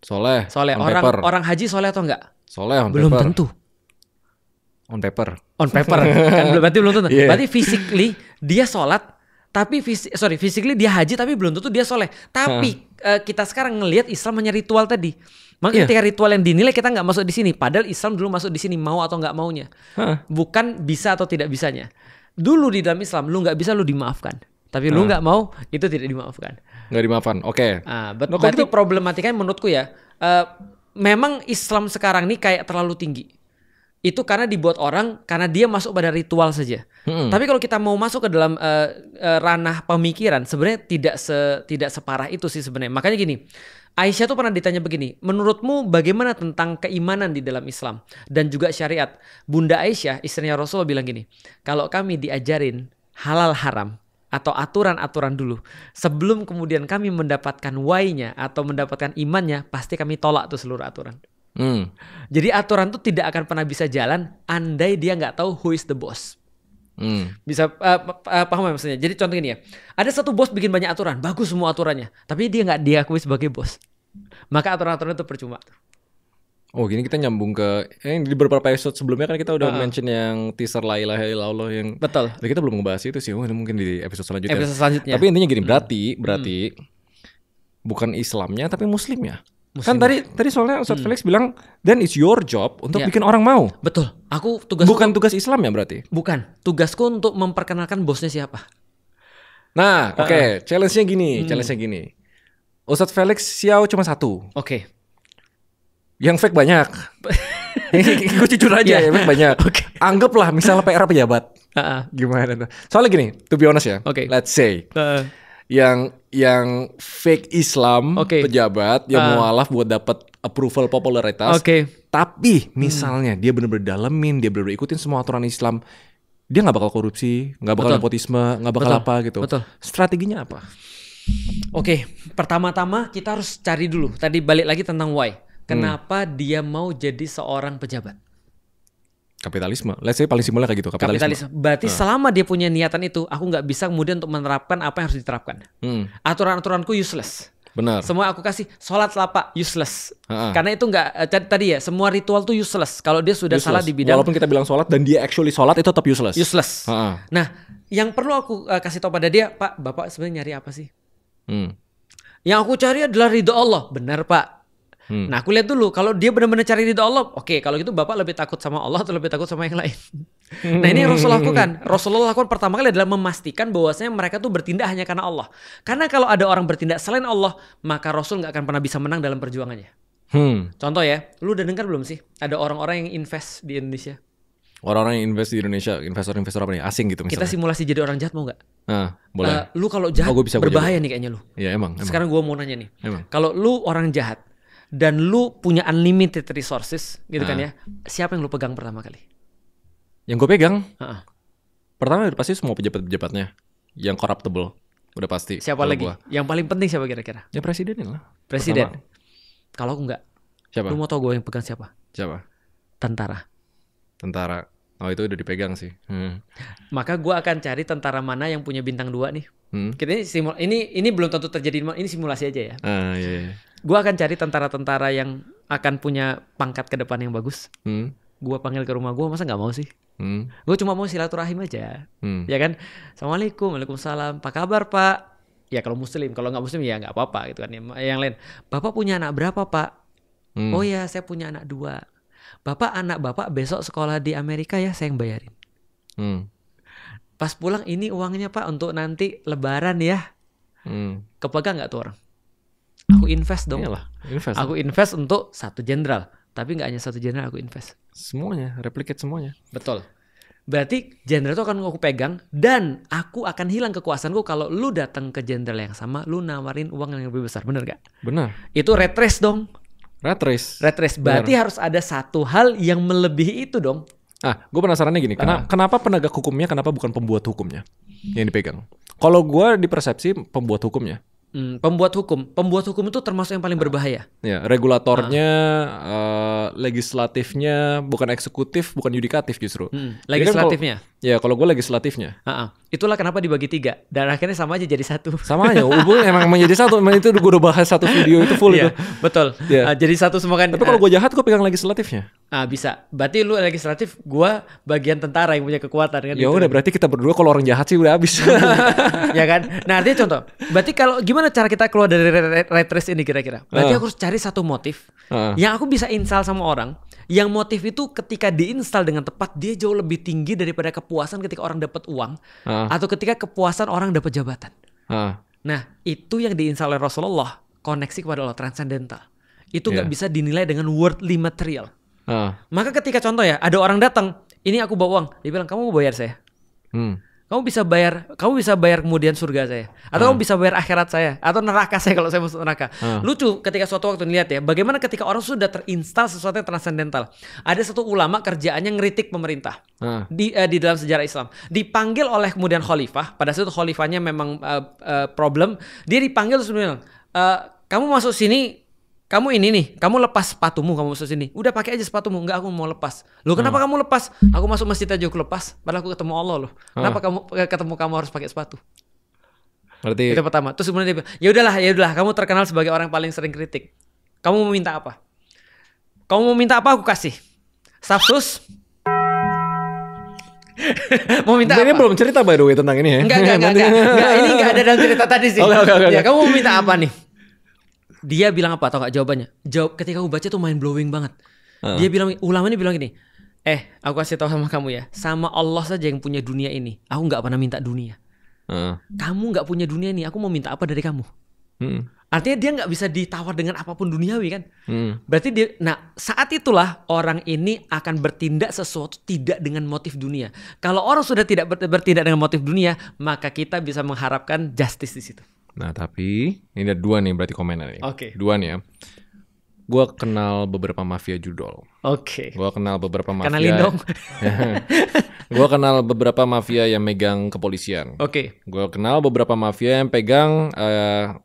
Soleh. Orang haji soleh atau enggak? Soleh. Belum tentu. On paper kan berarti belum tentu. Berarti physically dia sholat, Tapi physically dia haji tapi belum tentu dia soleh. Tapi kita sekarang ngelihat Islam hanya ritual tadi. Maka ketika ritual yang dinilai kita nggak masuk di sini. Padahal Islam dulu masuk di sini mau atau nggak maunya. Bukan bisa atau tidak bisanya. Dulu di dalam Islam lu nggak bisa lu dimaafkan. Tapi lu nggak mau itu tidak dimaafkan. Nggak dimaafkan, oke. Berarti problematikanya menurutku ya. Memang Islam sekarang nih kayak terlalu tinggi. Itu karena dibuat orang karena dia masuk pada ritual saja. Tapi kalau kita mau masuk ke dalam ranah pemikiran sebenarnya tidak separah itu sih sebenarnya. Makanya gini, Aisyah tuh pernah ditanya begini, menurutmu bagaimana tentang keimanan di dalam Islam dan juga syariat? Bunda Aisyah, istrinya Rasulullah bilang gini, kalau kami diajarin halal haram atau aturan-aturan dulu, sebelum kemudian kami mendapatkan why-nya atau mendapatkan imannya, pasti kami tolak tuh seluruh aturan. Jadi aturan tuh tidak akan pernah bisa jalan andai dia nggak tahu who is the boss. Bisa paham ya maksudnya? Jadi contoh ini ya, ada satu bos bikin banyak aturan, bagus semua aturannya, tapi dia nggak diakui sebagai bos, maka aturan-aturan itu percuma. Oh gini kita nyambung ke di beberapa episode sebelumnya kan kita udah mention yang teaser la ilaha illallah yang betul. Tapi kita belum ngebahas itu sih. Mungkin di episode selanjutnya. Tapi intinya gini, berarti bukan Islamnya tapi Muslimnya. Kan tadi soalnya Ustadz Felix bilang then it's your job untuk bikin orang mau. Betul. Bukan tugas Islam ya berarti? Bukan. Tugasku untuk memperkenalkan bosnya siapa. Nah, oke. Challenge-nya gini. Ustadz Felix Xiao cuma satu. Oke. Yang fake banyak. Gue jujur aja ya, fake banyak. Anggaplah misalnya PR pejabat. Gimana tuh? Soalnya gini, to be honest ya. Let's say yang fake Islam pejabat yang mualaf buat dapat approval popularitas. Tapi misalnya dia benar-benar dalemin, dia benar-benar ikutin semua aturan Islam, dia nggak bakal korupsi, nggak bakal nepotisme, nggak bakal apa gitu. Strateginya apa? Pertama-tama kita harus cari dulu. Tadi balik lagi tentang why. Kenapa dia mau jadi seorang pejabat? Kapitalisme. Let's say paling simpelnya kayak gitu. Kapitalisme. Berarti selama dia punya niatan itu, aku nggak bisa kemudian untuk menerapkan apa yang harus diterapkan. Aturan-aturanku useless. Benar. Semua aku kasih sholat lah pak, useless. Karena itu nggak tadi ya, semua ritual tuh useless. Kalau dia sudah salah di bidang. Walaupun kita bilang sholat dan dia actually sholat itu tetap useless. Nah, yang perlu aku kasih tahu pada dia, Pak, Bapak sebenarnya nyari apa sih? Yang aku cari adalah ridho Allah. Benar pak. Nah aku lihat dulu kalau dia benar-benar cari ridho Allah, kalau gitu Bapak lebih takut sama Allah atau lebih takut sama yang lain? Nah ini yang Rasulullah lakukan pertama kali adalah memastikan bahwasanya mereka tuh bertindak hanya karena Allah. Karena kalau ada orang bertindak selain Allah, maka Rasul nggak akan pernah bisa menang dalam perjuangannya. Contoh ya, lu udah dengar belum sih ada orang-orang yang invest di Indonesia? Orang-orang yang invest di Indonesia, investor-investor apa nih? Asing gitu misalnya. Kita simulasi jadi orang jahat mau nggak? Boleh. Lu kalau jahat berbahaya nih kayaknya lu. Iya emang. Sekarang gue mau nanya nih. Kalau lu orang jahat dan lu punya unlimited resources gitu kan ya, siapa yang lu pegang pertama kali? Yang gue pegang? Pertama pasti semua pejabat-pejabatnya yang corruptible. Udah pasti. Siapa lagi? Yang paling penting siapa kira-kira? Ya presiden lah. Presiden. Kalau aku enggak. Siapa? Lu mau tau gue yang pegang siapa? Siapa? Tentara. Oh itu udah dipegang sih. Maka gue akan cari tentara mana yang punya bintang 2 nih. Kita ini belum tentu terjadi, ini simulasi aja ya. Iya. Gue akan cari tentara-tentara yang akan punya pangkat ke depan yang bagus. Gue panggil ke rumah gue, masa nggak mau sih? Gue cuma mau silaturahim aja, ya kan? Assalamualaikum, waalaikumsalam, apa kabar pak? Ya kalau muslim, kalau nggak muslim ya nggak apa-apa gitu kan. Yang lain, bapak punya anak berapa pak? Oh ya saya punya anak 2. Bapak anak bapak besok sekolah di Amerika ya, saya yang bayarin. Pas pulang ini uangnya pak untuk nanti lebaran ya. Kepegang nggak tuh orang? Aku invest dong. Iyalah, invest. Aku invest untuk 1 jenderal. Tapi nggak hanya 1 jenderal, aku invest. Semuanya, replicate semuanya. Betul. Berarti jenderal itu akan aku pegang dan aku akan hilang kekuasaanku kalau lu datang ke jenderal yang sama, lu nawarin uang yang lebih besar. Bener gak? Benar. Itu red race dong. Red race. Berarti harus ada satu hal yang melebihi itu dong. Gue penasarannya gini. Kenapa penegak hukumnya, kenapa bukan pembuat hukumnya yang dipegang? Kalau gue di persepsi pembuat hukumnya. Pembuat hukum itu termasuk yang paling berbahaya. Ya, regulatornya, legislatifnya, bukan eksekutif, bukan yudikatif justru. Legislatifnya. Kalau gue legislatifnya. Itulah kenapa dibagi 3 dan akhirnya sama aja jadi 1. Sama aja, emang menjadi 1. Itu gue udah bahas 1 video itu full itu. Betul. Jadi 1 semua kan. Tapi kalau gue jahat, gue pegang legislatifnya. Bisa. Berarti lu legislatif, gua bagian tentara yang punya kekuatan kan. Ya udah, berarti kita berdua kalau orang jahat sih udah habis. Ya kan? Nah, artinya contoh. Berarti kalau gimana cara kita keluar dari red race ini kira-kira? Berarti aku harus cari satu motif yang aku bisa install sama orang. Yang motif itu ketika diinstal dengan tepat, dia jauh lebih tinggi daripada kepuasan ketika orang dapat uang atau ketika kepuasan orang dapat jabatan. Nah, itu yang diinstal oleh Rasulullah, koneksi kepada Allah, transcendental. Itu nggak bisa dinilai dengan worldly material. Maka ketika contoh ya, ada orang datang, ini aku bawa uang, dia bilang kamu mau bayar saya, kamu bisa bayar kemudian surga saya, atau kamu bisa bayar akhirat saya, atau neraka saya kalau saya masuk neraka. Lucu ketika suatu waktu lihat ya, bagaimana ketika orang sudah terinstal sesuatu yang transcendental. Ada satu ulama kerjaannya ngeritik pemerintah di dalam sejarah Islam, dipanggil oleh kemudian khalifah. Pada saat itu khalifahnya memang problem, dia dipanggil terus bilang, kamu masuk sini. Kamu ini nih, kamu lepas sepatumu, kamu masuk sini. Udah pakai aja sepatumu. Enggak, aku mau lepas. Loh, kenapa kamu lepas? Aku masuk masjid aja aku lepas. Padahal aku ketemu Allah loh. Kenapa kamu harus pakai sepatu? Berarti itu pertama. Terus kemudian dia bilang, ya udahlah, kamu terkenal sebagai orang paling sering kritik. Kamu mau minta apa? Kamu mau minta apa aku kasih. Stafsus. Mau minta apa? Ini belum cerita by the way tentang ini ya. Enggak. Ini enggak ada dalam cerita tadi sih. Okay. Ya, kamu mau minta apa nih? Dia bilang apa? Tau gak jawabannya? Ketika aku baca tuh mind blowing banget. Dia bilang, ulama ini bilang gini, aku kasih tahu sama kamu ya, sama Allah saja yang punya dunia ini, aku nggak pernah minta dunia. Kamu nggak punya dunia ini, aku mau minta apa dari kamu? Artinya dia nggak bisa ditawar dengan apapun duniawi kan? Berarti saat itulah orang ini akan bertindak sesuatu tidak dengan motif dunia. Kalau orang sudah tidak bertindak dengan motif dunia, maka kita bisa mengharapkan justice di situ. Nah, tapi ini ada dua nih berarti komennya nih. Oke. Dua nih ya. Gue kenal beberapa mafia judol. Oke. Gue kenal beberapa mafia. Kenalin dong. Gue kenal beberapa mafia yang megang kepolisian. Oke. Gue kenal beberapa mafia yang pegang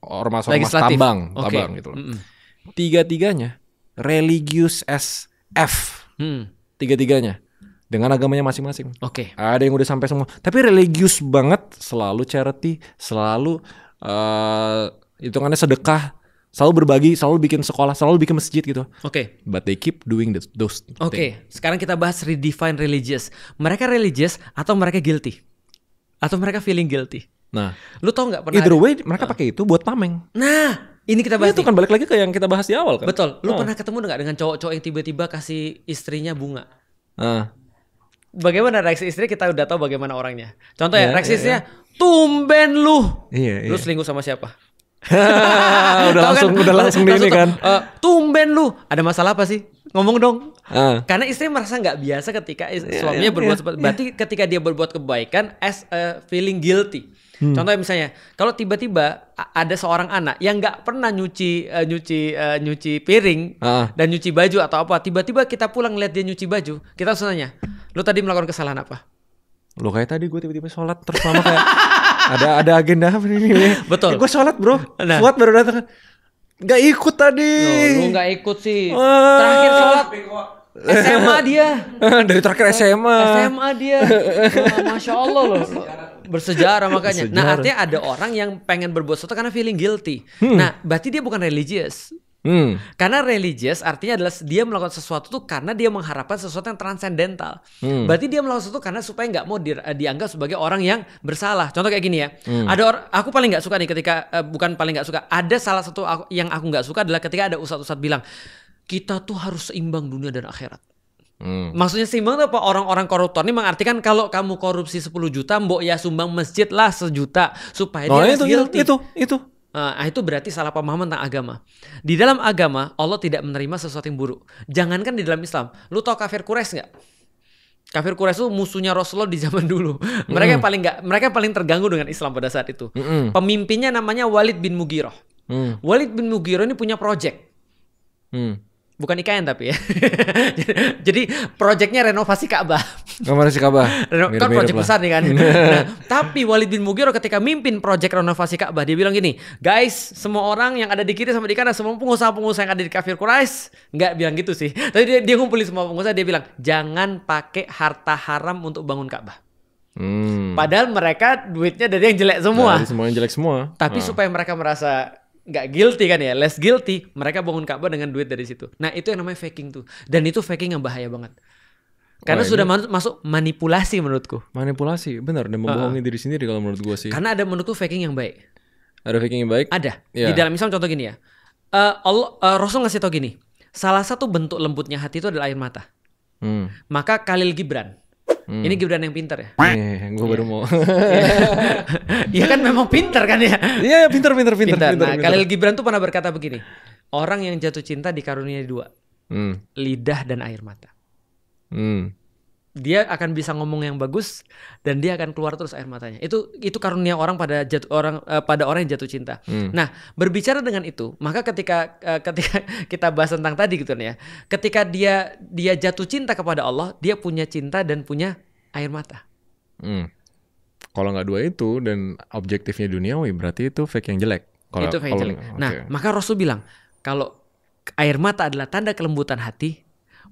ormas-ormas tambang gitu loh. Tiga-tiganya religius as F. Tiga-tiganya dengan agamanya masing-masing. Oke. Ada yang udah sampai semua, tapi religius banget, selalu charity, selalu hitungannya sedekah, selalu berbagi, selalu bikin sekolah, selalu bikin masjid gitu. Oke. But they keep doing those things. Oke. Sekarang kita bahas redefine religious. Mereka religious atau mereka guilty? Atau mereka feeling guilty? Nah, lu tau nggak pernah? Either way mereka pakai itu buat tameng. Nah, ini kita bahas. Itu kan balik lagi ke yang kita bahas di awal kan. Betul. Lu pernah ketemu nggak dengan cowok-cowok yang tiba-tiba kasih istrinya bunga? Bagaimana reaksi istri, kita udah tahu bagaimana orangnya. Contoh ya, reaksi istrinya, tumben lu. Lu selingkuh sama siapa? udah langsung ini kan. Tumben lu. Ada masalah apa sih? Ngomong dong. Karena istri merasa nggak biasa ketika suaminya berbuat seperti. Berarti ketika dia berbuat kebaikan as a feeling guilty. Contohnya misalnya, kalau tiba-tiba ada seorang anak yang nggak pernah nyuci piring dan nyuci baju atau apa, tiba-tiba kita pulang lihat dia nyuci baju, kita langsung nanya, lu tadi melakukan kesalahan apa? Lo kayak tadi gue tiba-tiba sholat terus mama kayak ada agenda apa ini? Betul. Gue sholat bro, Fuad baru datang. Gak ikut tadi. Lu gak ikut sih. Terakhir sholat SMA dia. Dari terakhir SMA dia. Masya Allah loh. Bersejarah makanya. Nah, artinya ada orang yang pengen berbuat sesuatu karena feeling guilty. Nah, berarti dia bukan religious. Karena religious artinya adalah dia melakukan sesuatu tuh karena dia mengharapkan sesuatu yang transcendental. Berarti dia melakukan sesuatu karena supaya nggak mau dianggap sebagai orang yang bersalah. Contoh kayak gini ya. Aku paling nggak suka nih ketika bukan paling nggak suka. Ada salah satu yang aku nggak suka adalah ketika ada ustadz bilang kita tuh harus seimbang dunia dan akhirat. Maksudnya seimbang itu apa? Orang-orang koruptor ini mengartikan kalau kamu korupsi 10 juta, mbok ya sumbang masjid lah 1 juta supaya dia guilty. Itu. Itu berarti salah pemahaman tentang agama. Di dalam agama Allah tidak menerima sesuatu yang buruk. Jangankan di dalam Islam. Lu tau kafir Quraisy nggak? Kafir Quraisy itu musuhnya Rasulullah di zaman dulu. Mereka yang paling terganggu dengan Islam pada saat itu. Pemimpinnya namanya Walid bin Mughirah. Walid bin Mughirah ini punya project. Bukan IKN tapi ya. Jadi proyeknya renovasi Ka'bah. Renovasi Ka'bah. Kan proyek besar nih kan. Nah, tapi Walid bin Mughirah ketika mimpin proyek renovasi Ka'bah, dia bilang gini, guys, semua orang yang ada di kiri sama di kanan, semua pengusaha-pengusaha yang ada di kafir Quraisy, nggak bilang gitu sih. Tapi dia ngumpulin semua pengusaha, dia bilang, jangan pakai harta haram untuk bangun Ka'bah. Padahal mereka duitnya dari yang jelek semua. Dari semua yang jelek semua. Tapi supaya mereka merasa nggak guilty kan ya, less guilty, mereka bangun Ka'bah dengan duit dari situ. Nah itu yang namanya faking tuh, dan itu faking yang bahaya banget. Karena sudah masuk manipulasi menurutku. Manipulasi, benar, dan membohongi diri sendiri kalau menurut gue sih. Karena ada menurutku faking yang baik. Ada faking yang baik? Ada. Di dalam Islam contoh gini ya, Rasul ngasih tau gini, salah satu bentuk lembutnya hati itu adalah air mata. Maka Khalil Gibran, ini Gibran yang pintar ya. Gue baru mau. Iya kan memang pintar kan ya. Iya pintar. Nah Khalil Gibran tuh pernah berkata begini, orang yang jatuh cinta dikaruniai dua, lidah dan air mata. Dia akan bisa ngomong yang bagus dan dia akan keluar terus air matanya. Itu karunia orang pada orang yang jatuh cinta. Nah, berbicara dengan itu, maka ketika kita bahas tentang tadi gitu ya. Ketika dia jatuh cinta kepada Allah, dia punya cinta dan punya air mata. Kalau nggak dua itu dan objektifnya duniawi, berarti itu fake yang jelek. Itu fake yang jelek. Nah, maka Rasul bilang, kalau air mata adalah tanda kelembutan hati,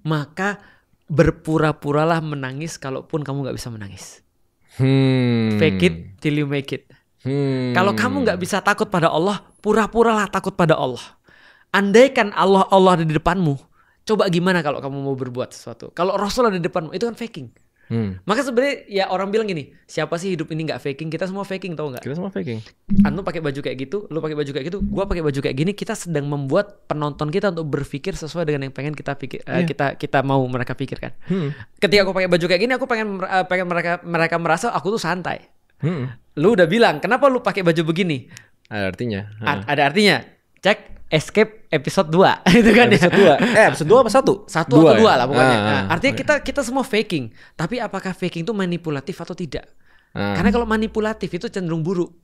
maka berpura-puralah menangis kalaupun kamu nggak bisa menangis. Fake it till you make it. Kalau kamu nggak bisa takut pada Allah, pura-puralah takut pada Allah. Andaikan Allah ada di depanmu, coba gimana kalau kamu mau berbuat sesuatu? Kalau Rasul ada di depanmu, itu kan faking. Maka sebenarnya ya orang bilang gini, siapa sih hidup ini nggak faking? Kita semua faking, tau nggak? Kita semua faking. Anu pakai baju kayak gitu, lu pakai baju kayak gitu, gua pakai baju kayak gini. Kita sedang membuat penonton kita untuk berpikir sesuai dengan yang pengen kita pikir, kita mau mereka pikirkan. Ketika aku pakai baju kayak gini, aku pengen mereka merasa aku tuh santai. Lu udah bilang, kenapa lu pakai baju begini? Ada artinya. Ada artinya. Cek Escape episode 2 itu kan episode 2. Episode 2 apa 1? 1 atau 2 lah pokoknya. Artinya kita semua faking. Tapi apakah faking itu manipulatif atau tidak? Karena kalau manipulatif itu cenderung buruk.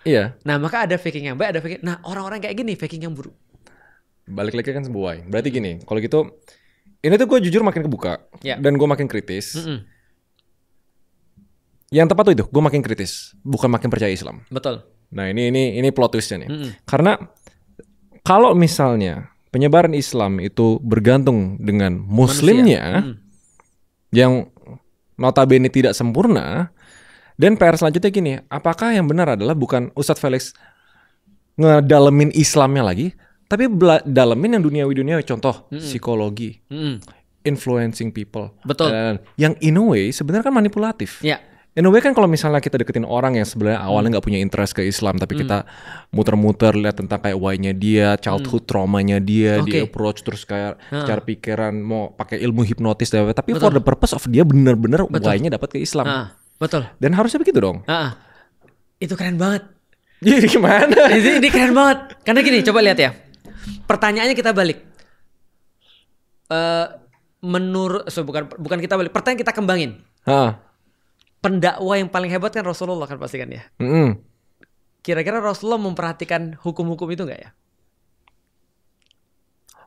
Iya. Nah, maka ada faking yang baik, ada faking. Nah, orang-orang kayak gini faking yang buruk. Balik lagi kan sebuah. Berarti gini, kalau gitu ini tuh gue jujur makin kebuka dan gue makin kritis. Yang tepat tuh itu, gue makin kritis, bukan makin percaya Islam. Betul. Nah, ini plot twistnya nih. Karena kalau misalnya penyebaran Islam itu bergantung dengan muslimnya yang notabene tidak sempurna, dan PR selanjutnya gini, apakah yang benar adalah bukan Ustadz Felix ngedalemin Islamnya lagi, tapi dalemin yang duniawi-duniawi, contoh psikologi, influencing people. Betul. Yang in a way sebenarnya kan manipulatif. Iya. In a way kan kalau misalnya kita deketin orang yang sebenarnya awalnya nggak punya interest ke Islam, tapi kita muter-muter lihat tentang kayak why-nya dia, childhood traumanya dia, di approach terus kayak secara pikiran mau pakai ilmu hipnotis, tapi for the purpose of dia bener-bener why-nya dapat ke Islam. Betul. Dan harusnya begitu dong. Itu keren banget. Jadi gimana? Ini keren banget. Karena gini, coba lihat ya. Pertanyaannya kita balik. Bukan kita balik. Pertanyaan kita kembangin. Pendakwah yang paling hebat kan Rasulullah kan pasti kan ya. Kira-kira Rasulullah memperhatikan hukum-hukum itu nggak ya?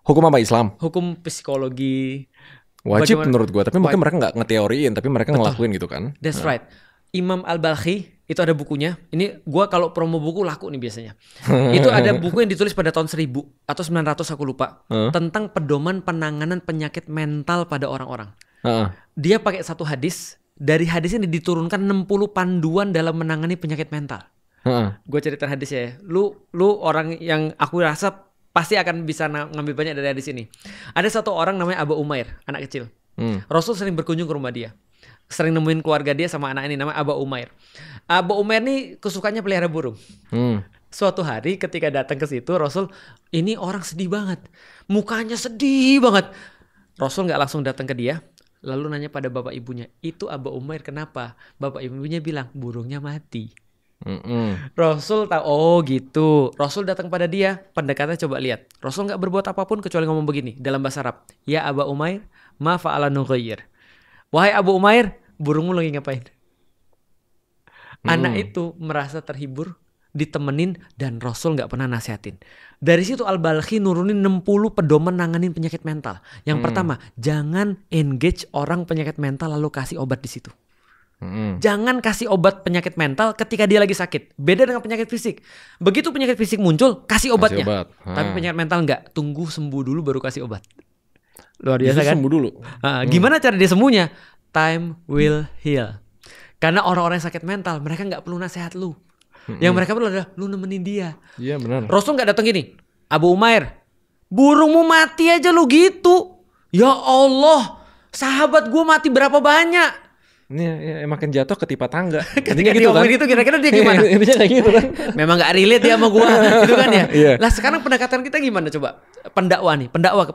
Hukum apa Islam? Hukum psikologi. Wajib menurut gue, tapi mungkin mereka nggak ngeteoriin, tapi mereka ngelakuin gitu kan. That's right. Imam Al-Balkhi itu ada bukunya. Ini gue kalau promo buku laku nih biasanya. Itu ada buku yang ditulis pada tahun 1000 atau 900 aku lupa. Tentang pedoman penanganan penyakit mental pada orang-orang. Dia pakai satu hadis. Dari hadis ini diturunkan 60 panduan dalam menangani penyakit mental. Gue cerita hadis ya. Lu orang yang aku rasa pasti akan bisa ngambil banyak dari hadis ini. Ada satu orang namanya Abu Umair, anak kecil. Rasul sering berkunjung ke rumah dia. Sering nemuin keluarga dia sama anak ini namanya Abu Umair. Abu Umair nih kesukaannya pelihara burung. Suatu hari ketika datang ke situ, Rasul, ini orang sedih banget. Mukanya sedih banget. Rasul nggak langsung datang ke dia. Lalu nanya pada bapak ibunya, itu Abu Umair kenapa? Bapak ibunya bilang, burungnya mati. Rasul tahu, oh gitu. Rasul datang pada dia, pendekatnya coba lihat. Rasul nggak berbuat apapun kecuali ngomong begini dalam bahasa Arab. Ya Abu Umair, ma fa'ala nughayyir. Wahai Abu Umair, burungmu lagi ngapain? Anak itu merasa terhibur, ditemenin, dan Rasul nggak pernah nasihatin. Dari situ Al-Balkhi nurunin 60 pedoman nanganin penyakit mental. Yang pertama, jangan engage orang penyakit mental lalu kasih obat di situ. Jangan kasih obat penyakit mental ketika dia lagi sakit. Beda dengan penyakit fisik. Begitu penyakit fisik muncul, kasih obatnya. Tapi penyakit mental enggak. Tunggu sembuh dulu baru kasih obat. Luar biasa kan? Sembuh dulu. Gimana cara dia sembuhnya? Time will heal. Karena orang-orang yang sakit mental, mereka nggak perlu nasihat lu. Yang mereka perlu adalah lu nemenin dia. Iya benar. Rasul nggak datang gini, Abu Umair, burungmu mati aja lu gitu. Ya Allah, sahabat gue mati berapa banyak? Ini ya, makin jatuh ketipa tangga. Ketika gitu kan? Itu kira-kira dia gimana? Intinya kayak gitu kan. Memang gak relate dia sama gua, gitu kan ya. Iya. Lah sekarang pendekatan kita gimana coba? Pendakwah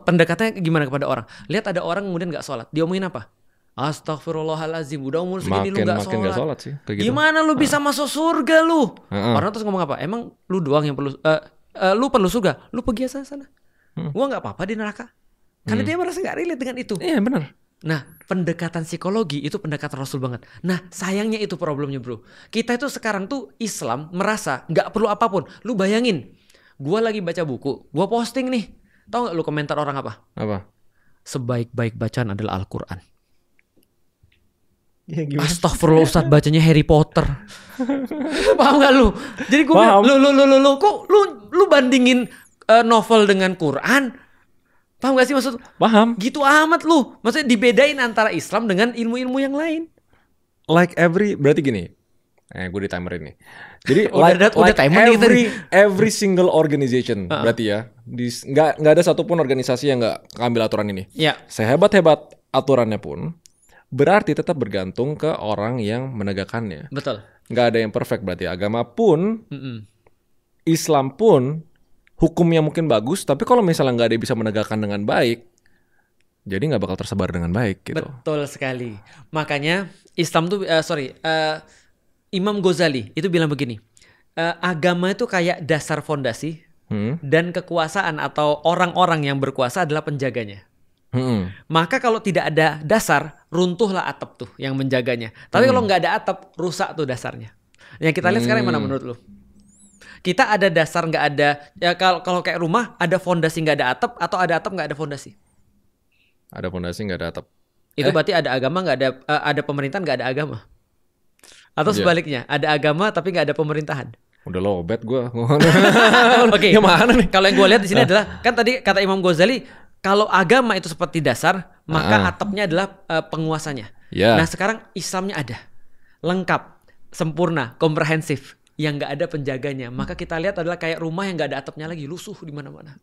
pendekatannya gimana kepada orang? Lihat ada orang kemudian gak sholat, dia omongin apa? Astagfirullahaladzim, udah umur segini lu gak sholat. Makin gak sholat sih. Kayak gitu. Gimana lu bisa masuk surga lu? Orang terus ngomong apa? Emang lu doang yang perlu, lu perlu surga? Lu pergi aja sana. Gua gak apa-apa di neraka. Karena dia merasa gak relate dengan itu. Iya benar. Nah, pendekatan psikologi itu pendekatan Rasul banget. Nah, sayangnya itu problemnya bro. Kita itu sekarang tuh Islam merasa gak perlu apapun. Lu bayangin, gua lagi baca buku, gua posting nih. Tahu gak lu komentar orang apa? Apa? Sebaik-baik bacaan adalah Al-Quran. Ya, Astagfirullah Ustadz, bacanya Harry Potter. Paham gak lu? Jadi gua bilang, kok lu bandingin novel dengan Quran? Paham gak sih maksud? Paham. Gitu amat lu. Maksudnya dibedain antara Islam dengan ilmu-ilmu yang lain. Berarti gini. Gue di timer ini. Jadi every single organization berarti ya. Nggak ada satupun organisasi yang nggak ngambil aturan ini. Ya. Sehebat-hebat aturannya pun, berarti tetap bergantung ke orang yang menegakkannya. Betul. Nggak ada yang perfect berarti. Agama pun, Islam pun, hukumnya mungkin bagus, tapi kalau misalnya nggak ada yang bisa menegakkan dengan baik, jadi nggak bakal tersebar dengan baik gitu. Betul sekali. Makanya Islam tuh, Imam Ghazali itu bilang begini, agama itu kayak dasar fondasi dan kekuasaan atau orang-orang yang berkuasa adalah penjaganya. Maka kalau tidak ada dasar, runtuhlah atap tuh yang menjaganya. Tapi kalau nggak ada atap, rusak tuh dasarnya. Yang kita lihat sekarang mana menurut lu? Kita ada dasar nggak ada, ya kalau kayak rumah ada fondasi nggak ada atap, atau ada atap nggak ada fondasi? Ada fondasi nggak ada atap. Itu berarti ada agama nggak ada pemerintahan nggak ada agama. Atau sebaliknya, ada agama tapi nggak ada pemerintahan. Udah lobet gue. Oke. Yang mana nih? Kalau yang gue lihat di sini adalah, kan tadi kata Imam Ghazali, kalau agama itu seperti dasar, maka atapnya adalah penguasanya. Yeah. Nah sekarang Islamnya ada, lengkap, sempurna, komprehensif. Yang nggak ada penjaganya, maka kita lihat adalah kayak rumah yang nggak ada atapnya lagi, lusuh di mana-mana.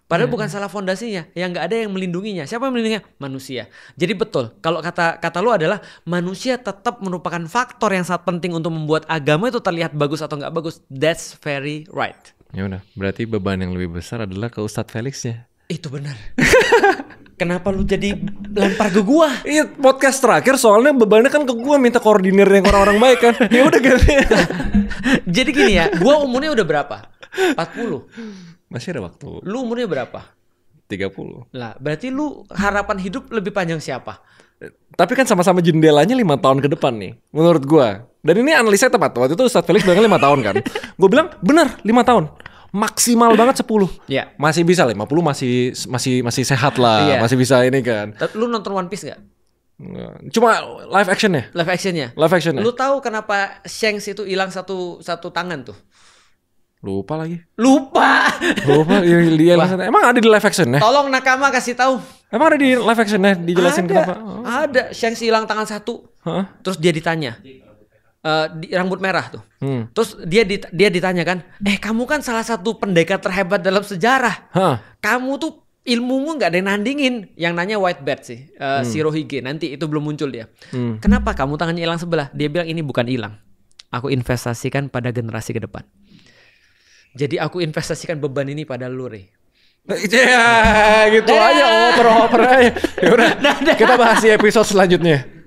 Padahal bukan salah fondasinya, yang nggak ada yang melindunginya. Siapa yang melindunginya? Manusia. Jadi betul, kalau kata lu adalah manusia tetap merupakan faktor yang sangat penting untuk membuat agama itu terlihat bagus atau nggak bagus. That's very right. Ya udah, berarti beban yang lebih besar adalah ke Ustadz Felixnya. Itu benar. Kenapa lu jadi lempar ke gua? Iya, podcast terakhir soalnya bebannya kan ke gua, minta koordinirnya ke orang-orang baik kan. Ya udah ganti. Jadi gini ya, gua umurnya udah berapa? 40. Masih ada waktu. Lu umurnya berapa? 30. Lah, berarti lu harapan hidup lebih panjang siapa? Tapi kan sama-sama jendelanya 5 tahun ke depan nih, menurut gua. Dan ini analisa tepat. Waktu itu Ustadz Felix bilangnya 5 tahun kan. Gua bilang, bener 5 tahun. Maksimal banget 10. Iya. Masih bisa 50 masih sehat lah, masih bisa ini kan. Lu nonton One Piece gak? Cuma live actionnya. Live actionnya. Lu tahu kenapa Shanks itu hilang satu tangan tuh? Lupa lagi. Lupa. Dia emang ada di live actionnya? Tolong nakama kasih tahu. Emang ada di live actionnya dijelasin kenapa? Ada. Shanks hilang tangan satu. Terus dia ditanya. Rambut merah tuh. Terus dia ditanya kan, kamu kan salah satu pendekar terhebat dalam sejarah. Kamu tuh ilmumu nggak ada yang nandingin. Yang nanya Whitebeard sih, Shirohige. Nanti itu belum muncul dia. Kenapa kamu tangannya hilang sebelah? Dia bilang ini bukan hilang. Aku investasikan pada generasi ke depan. Jadi aku investasikan beban ini pada lu, Rey. Ya gitu aja, oper aja. Yaudah, kita bahas di episode selanjutnya.